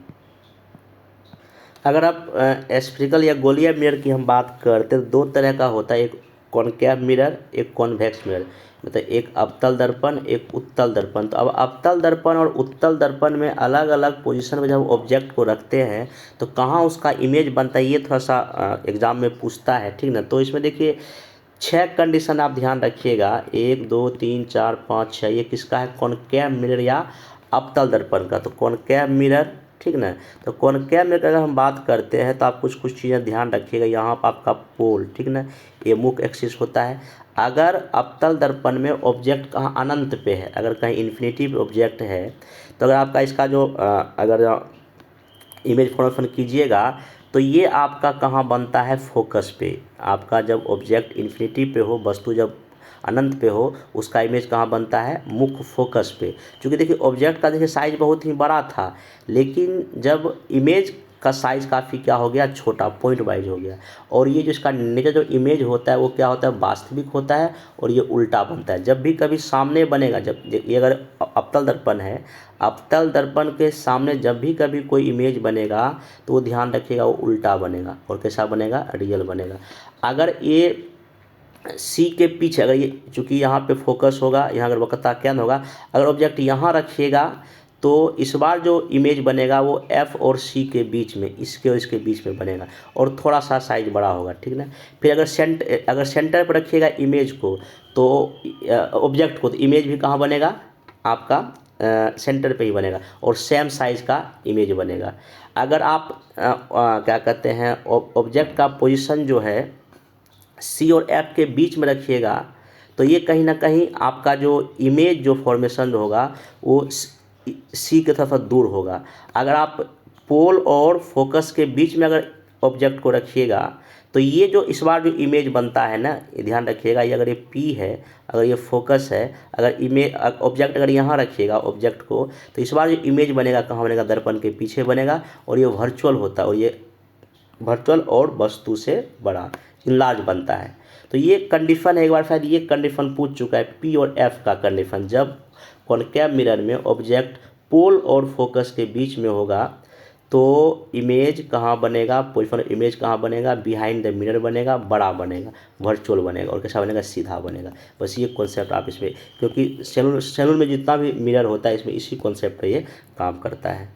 अगर आप स्फेरिकल या गोलीय मिरर की हम बात करते हैं तो दो तरह का होता है, एक कॉनकेव मिरर, एक कॉन्वेक्स मिरर, मतलब एक अवतल दर्पण, एक उत्तल दर्पण। तो अब अवतल दर्पण और उत्तल दर्पण में अलग अलग पोजीशन में जब ऑब्जेक्ट को रखते हैं तो कहाँ उसका इमेज बनता है, ये थोड़ा सा एग्जाम में पूछता है, ठीक ना। तो इसमें देखिए 6 कंडीशन आप ध्यान रखिएगा, 1 2 3 4 5 6, ये किसका है, कॉनकेव मिरर या अवतल दर्पण का। तो कॉनकेव मिरर, ठीक ना। तो कॉनकेव मिरर अगर हम बात करते हैं तो आप कुछ चीज़ें ध्यान रखिएगा। यहाँ पर आपका पोल, ठीक ना, ये मुख्य एक्सिस होता है। अगर अवतल दर्पण में ऑब्जेक्ट कहाँ अनंत पे है, अगर कहीं इन्फिनिटी पे ऑब्जेक्ट है, तो अगर आपका इसका जो अगर इमेज फॉर्मेशन कीजिएगा तो ये आपका कहाँ बनता है, फोकस पे। आपका जब ऑब्जेक्ट इन्फिनिटी पे हो, वस्तु जब अनंत पे हो, उसका इमेज कहाँ बनता है, मुख्य फोकस पे। क्योंकि देखिए ऑब्जेक्ट का देखिए साइज बहुत ही बड़ा था, लेकिन जब इमेज का साइज काफ़ी क्या हो गया, छोटा, पॉइंट वाइज हो गया। और ये जो इसका नेचर जो इमेज होता है वो क्या होता है, वास्तविक होता है, और ये उल्टा बनता है। जब भी कभी सामने बनेगा, जब ये अगर अवतल दर्पण है, अवतल दर्पण के सामने जब भी कभी कोई इमेज बनेगा तो वो ध्यान रखिएगा वो उल्टा बनेगा। और कैसा बनेगा, रियल बनेगा। अगर ये सी के पीछे, अगर ये चूँकि यहाँ पे फोकस होगा, यहाँ अगर वक्रता केंद्र होगा, अगर ऑब्जेक्ट यहाँ रखिएगा तो इस बार जो इमेज बनेगा वो एफ और सी के बीच में, इसके और इसके बीच में बनेगा, और थोड़ा सा साइज बड़ा होगा, ठीक ना। फिर अगर सेंटर पर रखिएगा इमेज को तो ऑब्जेक्ट को, तो इमेज भी कहाँ बनेगा, आपका सेंटर पे ही बनेगा और सेम साइज का इमेज बनेगा। अगर आप क्या कहते हैं ऑब्जेक्ट का पोजीशन जो है सी और एफ के बीच में रखिएगा तो ये कहीं ना कहीं आपका जो इमेज जो फॉर्मेशन होगा वो सी की तरफ दूर होगा। अगर आप पोल और फोकस के बीच में अगर ऑब्जेक्ट को रखिएगा तो ये जो इस बार जो इमेज बनता है ना, ये ध्यान रखिएगा, ये अगर ये पी है, अगर ये फोकस है, अगर इमेज ऑब्जेक्ट अगर यहाँ रखिएगा ऑब्जेक्ट को, तो इस बार जो इमेज बनेगा कहाँ बनेगा, दर्पण के पीछे बनेगा। और ये वर्चुअल होता है और ये वर्चुअल और वस्तु से बड़ा इनलार्ज बनता है। तो ये कंडीशन है, एक बार शायद ये कंडीशन पूछ चुका है पी और एफ का कंडीशन, जब कॉनकेव मिरर में ऑब्जेक्ट पोल और फोकस के बीच में होगा तो इमेज कहाँ बनेगा, पोजिशन इमेज कहाँ बनेगा, बिहाइंड द मिरर बनेगा, बड़ा बनेगा, वर्चुअल बनेगा और कैसा बनेगा, सीधा बनेगा। बस ये कॉन्सेप्ट आप इसमें, क्योंकि सेलून में जितना भी मिरर होता है इसमें इसी कॉन्सेप्ट पर ये काम करता है।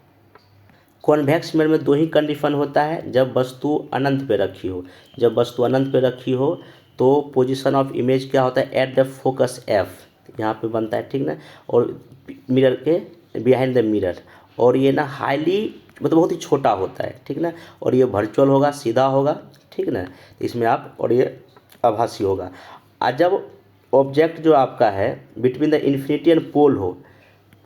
कॉन्वेक्स मिरर में दो ही कंडीशन होता है, जब वस्तु अनंत पे रखी हो। जब वस्तु अनंत पे रखी हो तो पोजीशन ऑफ इमेज क्या होता है, एट द फोकस एफ, यहाँ पे बनता है, ठीक ना, और मिरर के बिहाइंड द मिरर। और ये ना हाईली मतलब बहुत ही छोटा होता है, ठीक ना, और ये वर्चुअल होगा, सीधा होगा, ठीक ना, इसमें आप, और ये आभासी होगा। और जब ऑब्जेक्ट जो आपका है between the infinity and pole हो,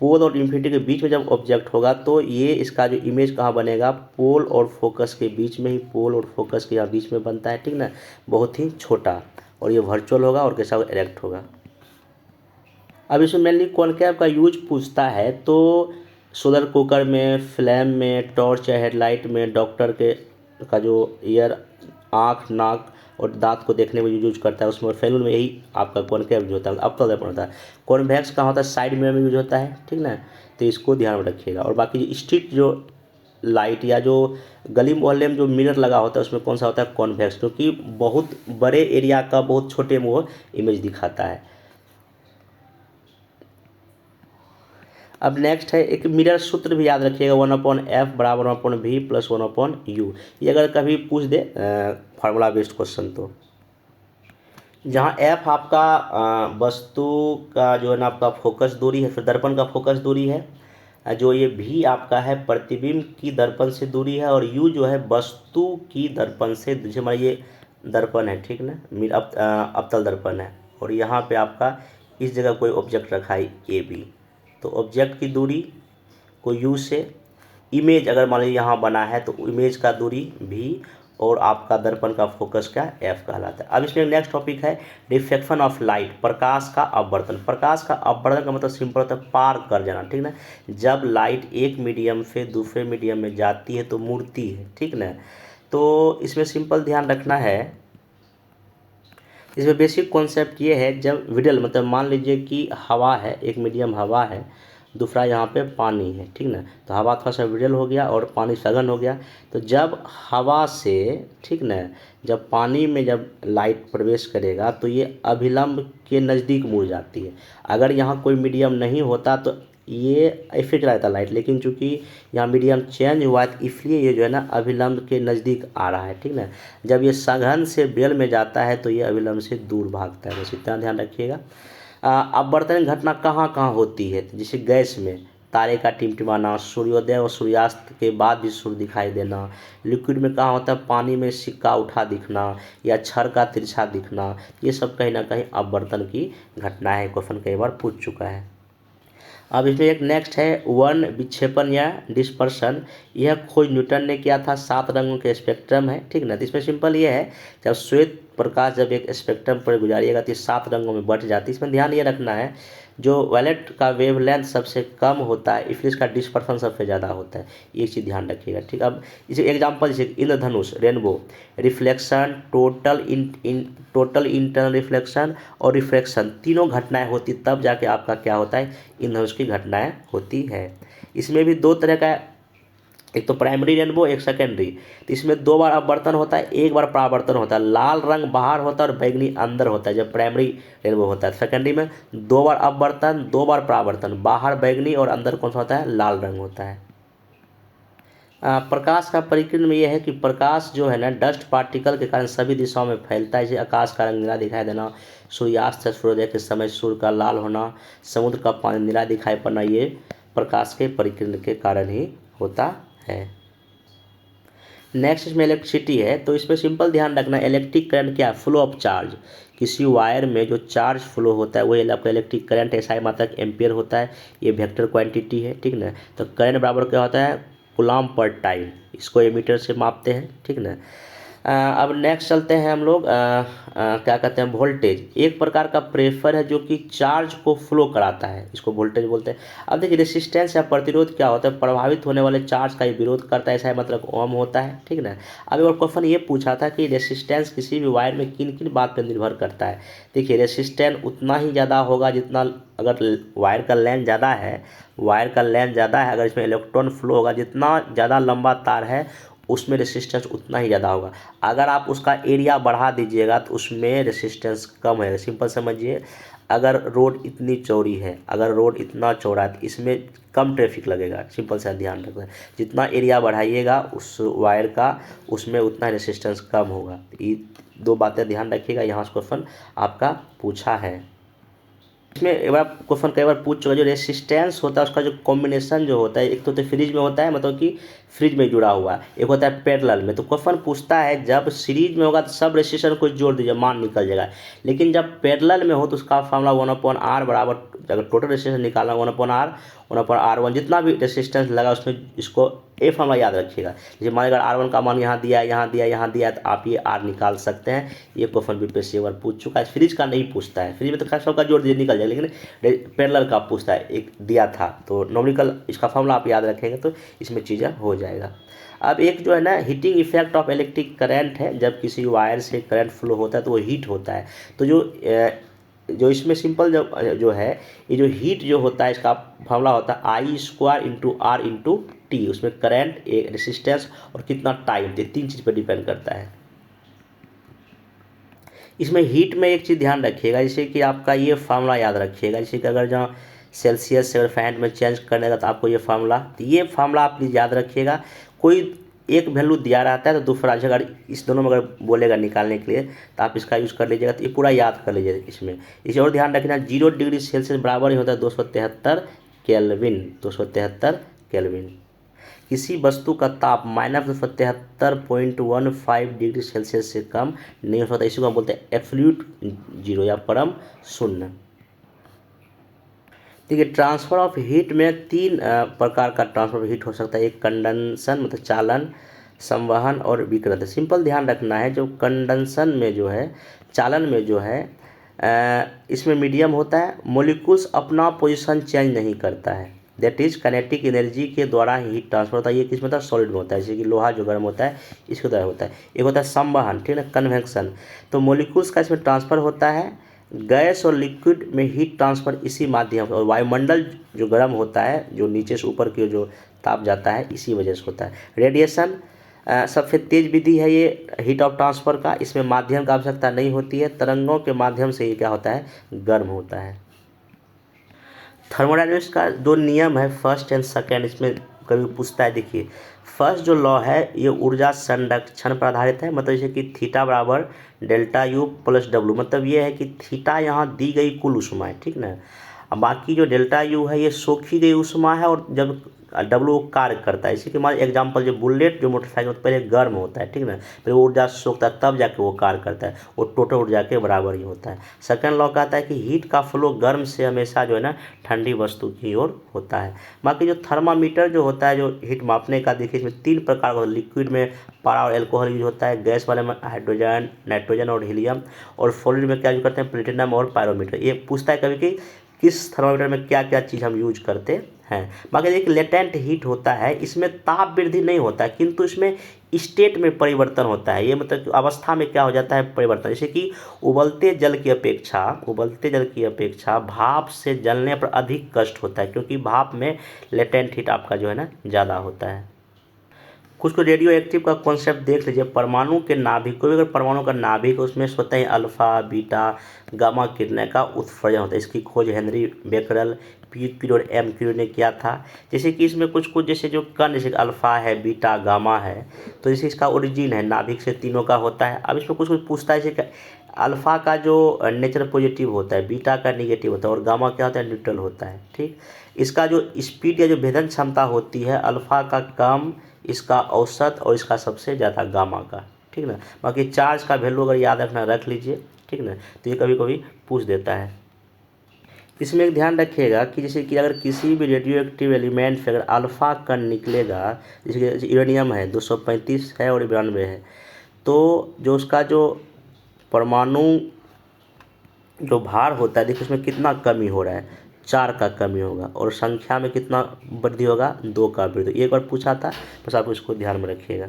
पोल और इन्फिनिटी के बीच में जब ऑब्जेक्ट होगा तो ये इसका जो इमेज कहाँ बनेगा, पोल और फोकस के बीच में ही, पोल और फोकस के यहाँ बीच में बनता है, ठीक ना, बहुत ही छोटा, और ये वर्चुअल होगा और कैसा इरेक्ट होगा। अब इसमें मेनली कॉनकेव का यूज पूछता है तो सोलर कुकर में, फ्लैम में, टॉर्च या हेडलाइट में, डॉक्टर के का जो ईयर, आँख, नाक और दांत को देखने में यूज करता है उसमें, और सैलून में यही आपका कॉनकेव यूज होता है, अवतल दर्पण होता है। कॉन्वेक्स कहाँ होता है, साइड मिरर में यूज होता है, ठीक ना, तो इसको ध्यान में रखिएगा। और बाकी जो स्ट्रीट जो लाइट या जो गली मोहल्ले में जो मिरर लगा होता है उसमें कौन सा होता है, कॉन्वेक्स, क्योंकि बहुत बड़े एरिया का बहुत छोटे में वो इमेज दिखाता है। अब नेक्स्ट है एक मिरर सूत्र भी याद रखिएगा, 1/f बराबर 1/v प्लस 1/u। ये अगर कभी पूछ दे फार्मूला बेस्ड क्वेश्चन तो, जहाँ f आपका वस्तु का जो है ना आपका फोकस दूरी है, फिर दर्पण का फोकस दूरी है, जो ये v आपका है प्रतिबिंब की दर्पण से दूरी है, और u जो है वस्तु की दर्पण से, जैसे हमारा ये दर्पण है, ठीक ना, अवतल दर्पण है, और यहाँ पे आपका इस जगह कोई ऑब्जेक्ट रखा है ए बी, तो ऑब्जेक्ट की दूरी को u से, इमेज अगर मान लीजिए यहाँ बना है तो इमेज का दूरी v, और आपका दर्पण का फोकस क्या f कहलाता है। अब इसमें नेक्स्ट टॉपिक है रिफ्लेक्शन ऑफ लाइट, प्रकाश का अपवर्तन। प्रकाश का अपवर्तन का मतलब सिंपल होता है पार कर जाना, ठीक ना, जब लाइट एक मीडियम से दूसरे मीडियम में जाती है तो मुड़ती है, ठीक ना। तो इसमें सिंपल ध्यान रखना है, इसमें बेसिक कॉन्सेप्ट ये है, जब विडल मतलब मान लीजिए कि हवा है, एक मीडियम हवा है, दूसरा यहाँ पे पानी है, ठीक ना, तो हवा थोड़ा सा विडल हो गया और पानी सघन हो गया। तो जब हवा से, ठीक ना, जब पानी में जब लाइट प्रवेश करेगा तो ये अभिलंब के नज़दीक मुड़ जाती है। अगर यहाँ कोई मीडियम नहीं होता तो ये ऐसे चला जाता लाइट, लेकिन चूंकि यहाँ मीडियम चेंज हुआ है इसलिए ये जो है ना अभिलंब के नज़दीक आ रहा है, ठीक ना। जब ये सघन से विरल में जाता है तो ये अभिलंब से दूर भागता है, बस इतना ध्यान रखिएगा। अपवर्तन घटना कहाँ कहाँ होती है, जैसे गैस में तारे का टिमटिमाना, सूर्योदय और सूर्यास्त के बाद भी सूर्य दिखाई देना। लिक्विड में कहाँ होता है, पानी में सिक्का उठा दिखना या छड़ का तिरछा दिखना, ये सब कहीं ना कहीं अपवर्तन की घटना है, क्वेश्चन कई बार पूछ चुका है। अब इसमें एक नेक्स्ट है वन विक्षेपण या डिस्पर्सन। यह खोज न्यूटन ने किया था, 7 रंगों के स्पेक्ट्रम है, ठीक ना। तो इसमें सिंपल ये है, जब श्वेत प्रकाश जब एक स्पेक्ट्रम पर गुजारिएगा तो 7 रंगों में बट जाती है। इसमें ध्यान ये रखना है, जो वायलेट का वेवलेंथ सबसे कम होता है इसलिए इसका डिस्पर्सन सबसे ज़्यादा होता है, ये चीज़ ध्यान रखिएगा, ठीक। अब इसे एग्जांपल जैसे इंद्रधनुष, rainbow, reflection, total internal reflection और रिफ्रैक्शन, तीनों घटनाएं होती तब जाके आपका क्या होता है, इंद्रधनुष की घटनाएं होती है। इसमें भी दो तरह का, एक तो प्राइमरी रेनबो, एक सेकेंडरी। तो इसमें 2 बार अपवर्तन होता है, 1 बार परावर्तन होता है। लाल रंग बाहर होता है और बैगनी अंदर होता है जब प्राइमरी रेनबो होता है। सेकेंडरी में 2 बार अपवर्तन, 2 बार परावर्तन, बाहर बैगनी और अंदर कौन सा होता है, लाल रंग होता है। प्रकाश का परिकीर्ण में यह है कि प्रकाश जो है ना डस्ट पार्टिकल के कारण सभी दिशाओं में फैलता है। जैसे आकाश का रंग नीला दिखाई देना, सूर्यास्त या सूर्योदय के समय सूर्य का लाल होना, समुद्र का पानी नीला दिखाई पड़ना, ये प्रकाश के परिकीर्ण के कारण ही होता है। नेक्स्ट इसमें इलेक्ट्रिसिटी है, तो इसमें सिंपल ध्यान रखना, इलेक्ट्रिक करंट क्या है, फ्लो ऑफ चार्ज। किसी वायर में जो चार्ज फ्लो होता है वही आपका इलेक्ट्रिक करंट है, SI मात्रक एम्पियर होता है, ये वेक्टर क्वांटिटी है, ठीक ना। तो करंट बराबर क्या होता है, कूलम्ब पर टाइम, इसको एमीटर से मापते हैं, ठीक ना। अब नेक्स्ट चलते हैं हम लोग क्या कहते हैं, वोल्टेज। एक प्रकार का प्रेफर है जो कि चार्ज को फ्लो कराता है, इसको वोल्टेज बोलते हैं। अब देखिए रेसिस्टेंस या प्रतिरोध क्या होता है, प्रभावित होने वाले चार्ज का ही विरोध करता है, ऐसा मतलब ओम होता है, ठीक ना। अब एक क्वेश्चन ये पूछा था कि रेसिस्टेंस किसी भी वायर में किन किन बात पर निर्भर करता है। देखिए रेसिस्टेंस उतना ही ज़्यादा होगा जितना, अगर वायर का लेंथ ज़्यादा है, वायर का लेंथ ज़्यादा है, अगर इसमें इलेक्ट्रॉन फ्लो होगा, जितना ज़्यादा लंबा तार है उसमें रेसिस्टेंस उतना ही ज़्यादा होगा। अगर आप उसका एरिया बढ़ा दीजिएगा तो उसमें रेसिस्टेंस कम है। सिंपल समझिए, अगर रोड इतनी चौड़ी है, अगर रोड इतना चौड़ा है तो इसमें कम ट्रैफिक लगेगा। सिंपल सा ध्यान रखना है, जितना एरिया बढ़ाइएगा उस वायर का उसमें उतना रेसिस्टेंस कम होगा। ये दो बातें ध्यान रखिएगा, यहाँ से क्वेश्चन आपका पूछा है। इसमें एक बार क्वेश्चन कई बार पूछ चुका, जो रेसिस्टेंस होता है उसका जो कॉम्बिनेशन जो होता है, एक तो फ्रिज में होता है, मतलब कि फ्रिज में जुड़ा हुआ है, एक होता है पैरेलल में। तो क्वेश्चन पूछता है जब सीरीज में होगा तो सब रेसिस्टेंस को जोड़ दीजिए, मान निकल जाएगा। लेकिन जब पैरेलल में हो तो उसका फार्मूला 1/R बराबर, अगर टोटल रेसिस्टेंस निकालना 1/R 1/R1, जितना भी रेसिस्टेंस लगा उसमें इसको ये फार्मूला याद रखिएगा। जैसे मान अगर R1 का मान यहाँ दिया, यहाँ दिया, यहाँ दिया, तो आप ये R निकाल सकते हैं। ये क्वेश्चन बीपीएससी एक बार पूछ चुका है। फ्रिज का नहीं पूछता है, फ्रिज में तो खैर सबका जोड़ दीजिए निकल जाए, लेकिन पैरेलल का पूछता है, एक दिया था। तो नॉमिकल इसका फार्मूला आप याद रखेंगे तो इसमें चीज़ें हो जाएगा। अब एक जो है ना heating effect of electric current है, जब किसी वायर से करंट फ्लो होता है तो वो हीट होता है। तो जो इसमें सिंपल जो है, ये जो हीट जो होता है इसका फार्मूला होता है I² × R × T। उसमें करंट, रेसिस्टेंस और कितना टाइम, ये तीन चीज़ पर डिपेंड करता है। इसमें हीट में एक चीज़ ध्यान रखिएगा, जैसे कि आपका ये फार्मूला याद रखिएगा, जैसे कि अगर जहाँ सेल्सियस से अगर फैरेनहाइट में चेंज करने का तो आपको ये फार्मूला, तो ये फार्मूला आप प्लीज़ याद रखिएगा। कोई एक वैल्यू दिया रहता है तो दूसरा, अगर इस दोनों में अगर बोलेगा निकालने के लिए तो आप इसका यूज़ कर लीजिएगा। तो ये पूरा याद कर लीजिएगा। इसमें इसे और ध्यान रखना, 0 डिग्री सेल्सियस बराबर ही होता है 273 केल्विन, 273 केल्विन। किसी वस्तु का ताप -273.15 डिग्री सेल्सियस से कम नहीं हो सकता, इसी को हम बोलते हैं एब्सोल्यूट जीरो या परम शून्य। देखिए ट्रांसफ़र ऑफ हीट में तीन प्रकार का ट्रांसफ़र ऑफ हीट हो सकता है। एक कंडेंसन मतलब चालन, संवहन और विकिरण। सिंपल ध्यान रखना है, जो कंडेंसन में जो है, चालन में जो है, इसमें मीडियम होता है, मोलिकुल्स अपना पोजीशन चेंज नहीं करता है, दैट इज काइनेटिक एनर्जी के द्वारा हीट ट्रांसफर होता है। ये किस में होता है, सॉलिड में होता है, जैसे कि लोहा जो गर्म होता है इसके द्वारा होता है। एक होता है संवहन, ठीक है, कन्वेक्शन। तो मोलिकुल्स का इसमें ट्रांसफ़र होता है। गैस और लिक्विड में हीट ट्रांसफ़र इसी माध्यम से, और वायुमंडल जो गर्म होता है, जो नीचे से ऊपर की जो ताप जाता है, इसी वजह से होता है। रेडिएशन सबसे तेज विधि है ये हीट ऑफ ट्रांसफ़र का, इसमें माध्यम का आवश्यकता नहीं होती है, तरंगों के माध्यम से ये क्या होता है, गर्म होता है। थर्मोडायनेमिक्स का दो नियम है, फर्स्ट एंड सेकेंड, इसमें कभी पूछता है। देखिए फर्स्ट जो लॉ है ये ऊर्जा संरक्षण पर आधारित है, मतलब जैसे कि थीटा बराबर ΔU + W, मतलब ये है कि थीटा यहाँ दी गई कुल ऊष्मा है, ठीक ना। अब बाकी जो ΔU है ये सोखी गई ऊष्मा है, और जब W कार्य करता है, इसी के मान एग्जाम्पल जो बुलेट जो मोटरसाइकिल पहले गर्म होता है, ठीक ना, फिर वो ऊर्जा सोखता है तब जाके वो कार्य करता है, वो टोटल ऊर्जा के बराबर ही होता है। सेकंड लॉ कहता है कि हीट का फ्लो गर्म से हमेशा जो है ना ठंडी वस्तु की ओर होता है। बाकी जो थर्मामीटर जो होता है, जो हीट मापने का, देखिए इसमें तीन प्रकार का, लिक्विड में पारा और एल्कोहल यूज होता है, गैस वाले में हाइड्रोजन, नाइट्रोजन और हीलियम, और सॉलिड में क्या यूज करते हैं, प्लेटिनम और पायरोमीटर। ये पूछता है कभी कि किस थर्मामीटर में क्या क्या चीज़ हम यूज करते हैं। बाकी एक लेटेंट हीट होता है, इसमें ताप वृद्धि नहीं होता है, किंतु इसमें स्टेट में परिवर्तन होता है। ये मतलब अवस्था में क्या हो जाता है, परिवर्तन। जैसे कि उबलते जल की अपेक्षा भाप से जलने पर अधिक कष्ट होता है, क्योंकि भाप में लेटेंट हीट आपका जो है ना ज़्यादा होता है। कुछ रेडियो एक्टिव का कॉन्सेप्ट देख लीजिए। परमाणु के नाभिक, कोई अगर परमाणु का नाभिक, उसमें स्वतः ही अल्फा, बीटा, गामा किरणें का उत्सर्जन होता है। इसकी खोज हेनरी बेकरल, पी और एम क्यू ने किया था। जैसे कि इसमें कुछ कुछ जैसे जो कण जैसे अल्फ़ा है, बीटा, गामा है, तो जैसे इसका ओरिजिन है नाभिक से तीनों का होता है। अब इसमें कुछ कुछ पूछता है, जैसे अल्फ़ा का जो नेचर पॉजिटिव होता है, बीटा का नेगेटिव होता है और गामा क्या होता है, न्यूट्रल होता है। ठीक, इसका जो स्पीड या जो भेदन क्षमता होती है अल्फ़ा का कम, इसका औसत और इसका सबसे ज़्यादा गामा का। ठीक ना, बाकी चार्ज का वैल्यू अगर याद रखना रख लीजिए। ठीक ना, तो ये कभी कभी पूछ देता है। इसमें एक ध्यान रखिएगा कि जैसे कि अगर किसी भी रेडियो एक्टिव एलिमेंट से अगर अल्फ़ा कण निकलेगा, जैसे कि यूरेनियम है 235 है और 92 है, तो जो उसका जो परमाणु जो भार होता है, देखिए उसमें कितना कमी हो रहा है, 4 का कमी होगा और संख्या में कितना वृद्धि होगा, 2 का वृद्धि। एक बार पूछा था, बस आप इसको ध्यान में रखिएगा।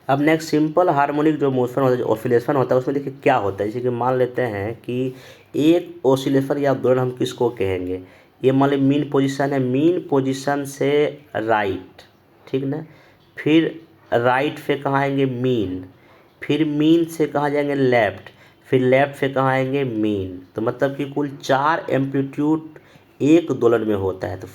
अब नेक्स्ट सिंपल हार्मोनिक जो मोशन होता है, जो ऑसिलेशन होता है, उसमें देखिए क्या होता है। जैसे कि मान लेते हैं कि एक ऑसिलेशन या दोलन हम किसको कहेंगे, ये मान लीजिए मीन पोजीशन है, मीन पोजीशन से राइट, ठीक ना, फिर राइट से कहाँ आएंगे, मीन, फिर मीन से कहाँ जाएंगे, लेफ्ट, फिर लेफ्ट से कहाँ आएंगे, मीन। तो मतलब कि कुल 4 एम्पलीट्यूड एक दोलन में होता है। तो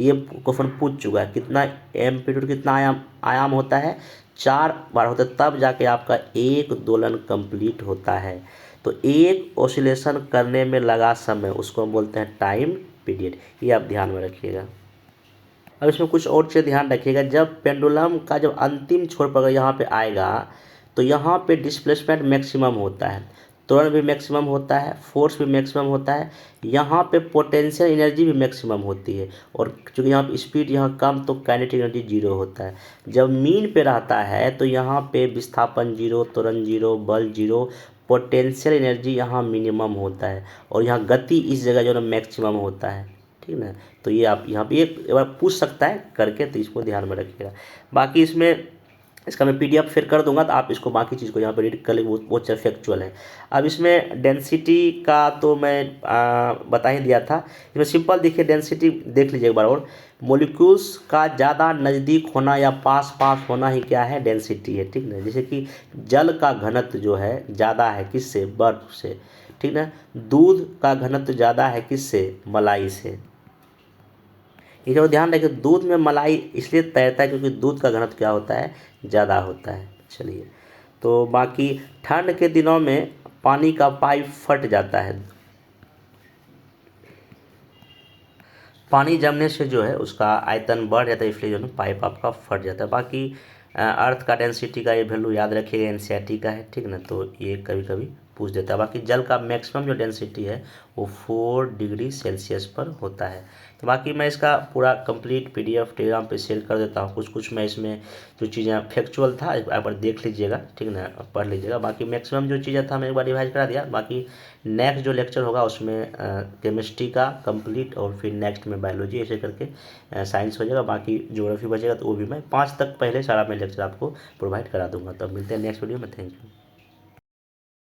ये क्वेश्चन पूछ चुका है, कितना एम्पलीट्यूड, कितना आयाम होता है, 4 बार होता है, तब जाके आपका एक दोलन कंप्लीट होता है। तो एक ऑसिलेशन करने में लगा समय, उसको हम बोलते हैं टाइम पीरियड। ये आप ध्यान में रखिएगा। अब इसमें कुछ और चीज़ ध्यान रखिएगा, जब पेंडुलम का जब अंतिम छोर पर यहाँ पे आएगा, तो यहाँ पे डिस्प्लेसमेंट मैक्सिमम होता है, त्वरण भी मैक्सिमम होता है, फोर्स भी मैक्सिमम होता है, यहाँ पे पोटेंशियल एनर्जी भी मैक्सिमम होती है। और चूँकि यहाँ पे स्पीड यहाँ कम, तो काइनेटिक एनर्जी 0 होता है। जब मीन पे रहता है तो यहाँ पे विस्थापन 0, त्वरण 0, बल 0, पोटेंशियल एनर्जी यहाँ मिनिमम होता है और यहाँ गति इस जगह जो है मैक्सिमम होता है। ठीक ना, तो ये आप यहाँ पे एक बार पूछ सकता है करके, तो इसको ध्यान में रखिएगा। बाकी इसमें इसका मैं पीडीएफ फिर कर दूंगा, तो आप इसको बाकी चीज़ को यहाँ पर रीड कर ले, वो फैक्चुअल है। अब इसमें डेंसिटी का तो मैं बता ही दिया था। इसमें सिंपल देखिए, डेंसिटी देख लीजिए एक बार और, मोलिक्यूल्स का ज़्यादा नज़दीक होना या पास पास होना ही क्या है, डेंसिटी है। ठीक ना, जैसे कि जल का घनत्व जो है ज़्यादा है किससे, बर्फ से। ठीक ना, दूध का घनत्व ज़्यादा है किससे, मलाई से। ये जो ध्यान रखिए, दूध में मलाई इसलिए तैरता है क्योंकि दूध का घनत्व क्या होता है, ज़्यादा होता है। चलिए, तो बाकी ठंड के दिनों में पानी का पाइप फट जाता है, पानी जमने से जो है उसका आयतन बढ़ जाता है, इसलिए जो है पाइप आपका फट जाता है। बाकी अर्थ का डेंसिटी का ये वैल्यू याद रखिएगा, एनसीईआरटी का है। ठीक ना, तो ये कभी कभी पूछ देता है। बाकी जल का मैक्सिमम जो डेंसिटी है वो 4 डिग्री सेल्सियस पर होता है। तो बाकी मैं इसका पूरा कंप्लीट पीडीएफ टेलीग्राम पे शेयर कर देता हूँ। कुछ कुछ मैं इसमें जो चीज़ें फैक्चुअल था एक बार देख लीजिएगा, ठीक ना, पढ़ लीजिएगा। बाकी मैक्सिमम जो चीज़ें था मैं एक बार रिवाइज करा दिया। बाकी नेक्स्ट जो लेक्चर होगा उसमें केमिस्ट्री का कंप्लीट, और फिर नेक्स्ट में बायोलॉजी, ऐसे करके साइंस हो जाएगा। बाकी ज्योग्राफी बचेगा, तो वो भी मैं 5 तक पहले सारा मैं लेक्चर आपको प्रोवाइड करा दूंगा। तो मिलते हैं नेक्स्ट वीडियो में। Thank you.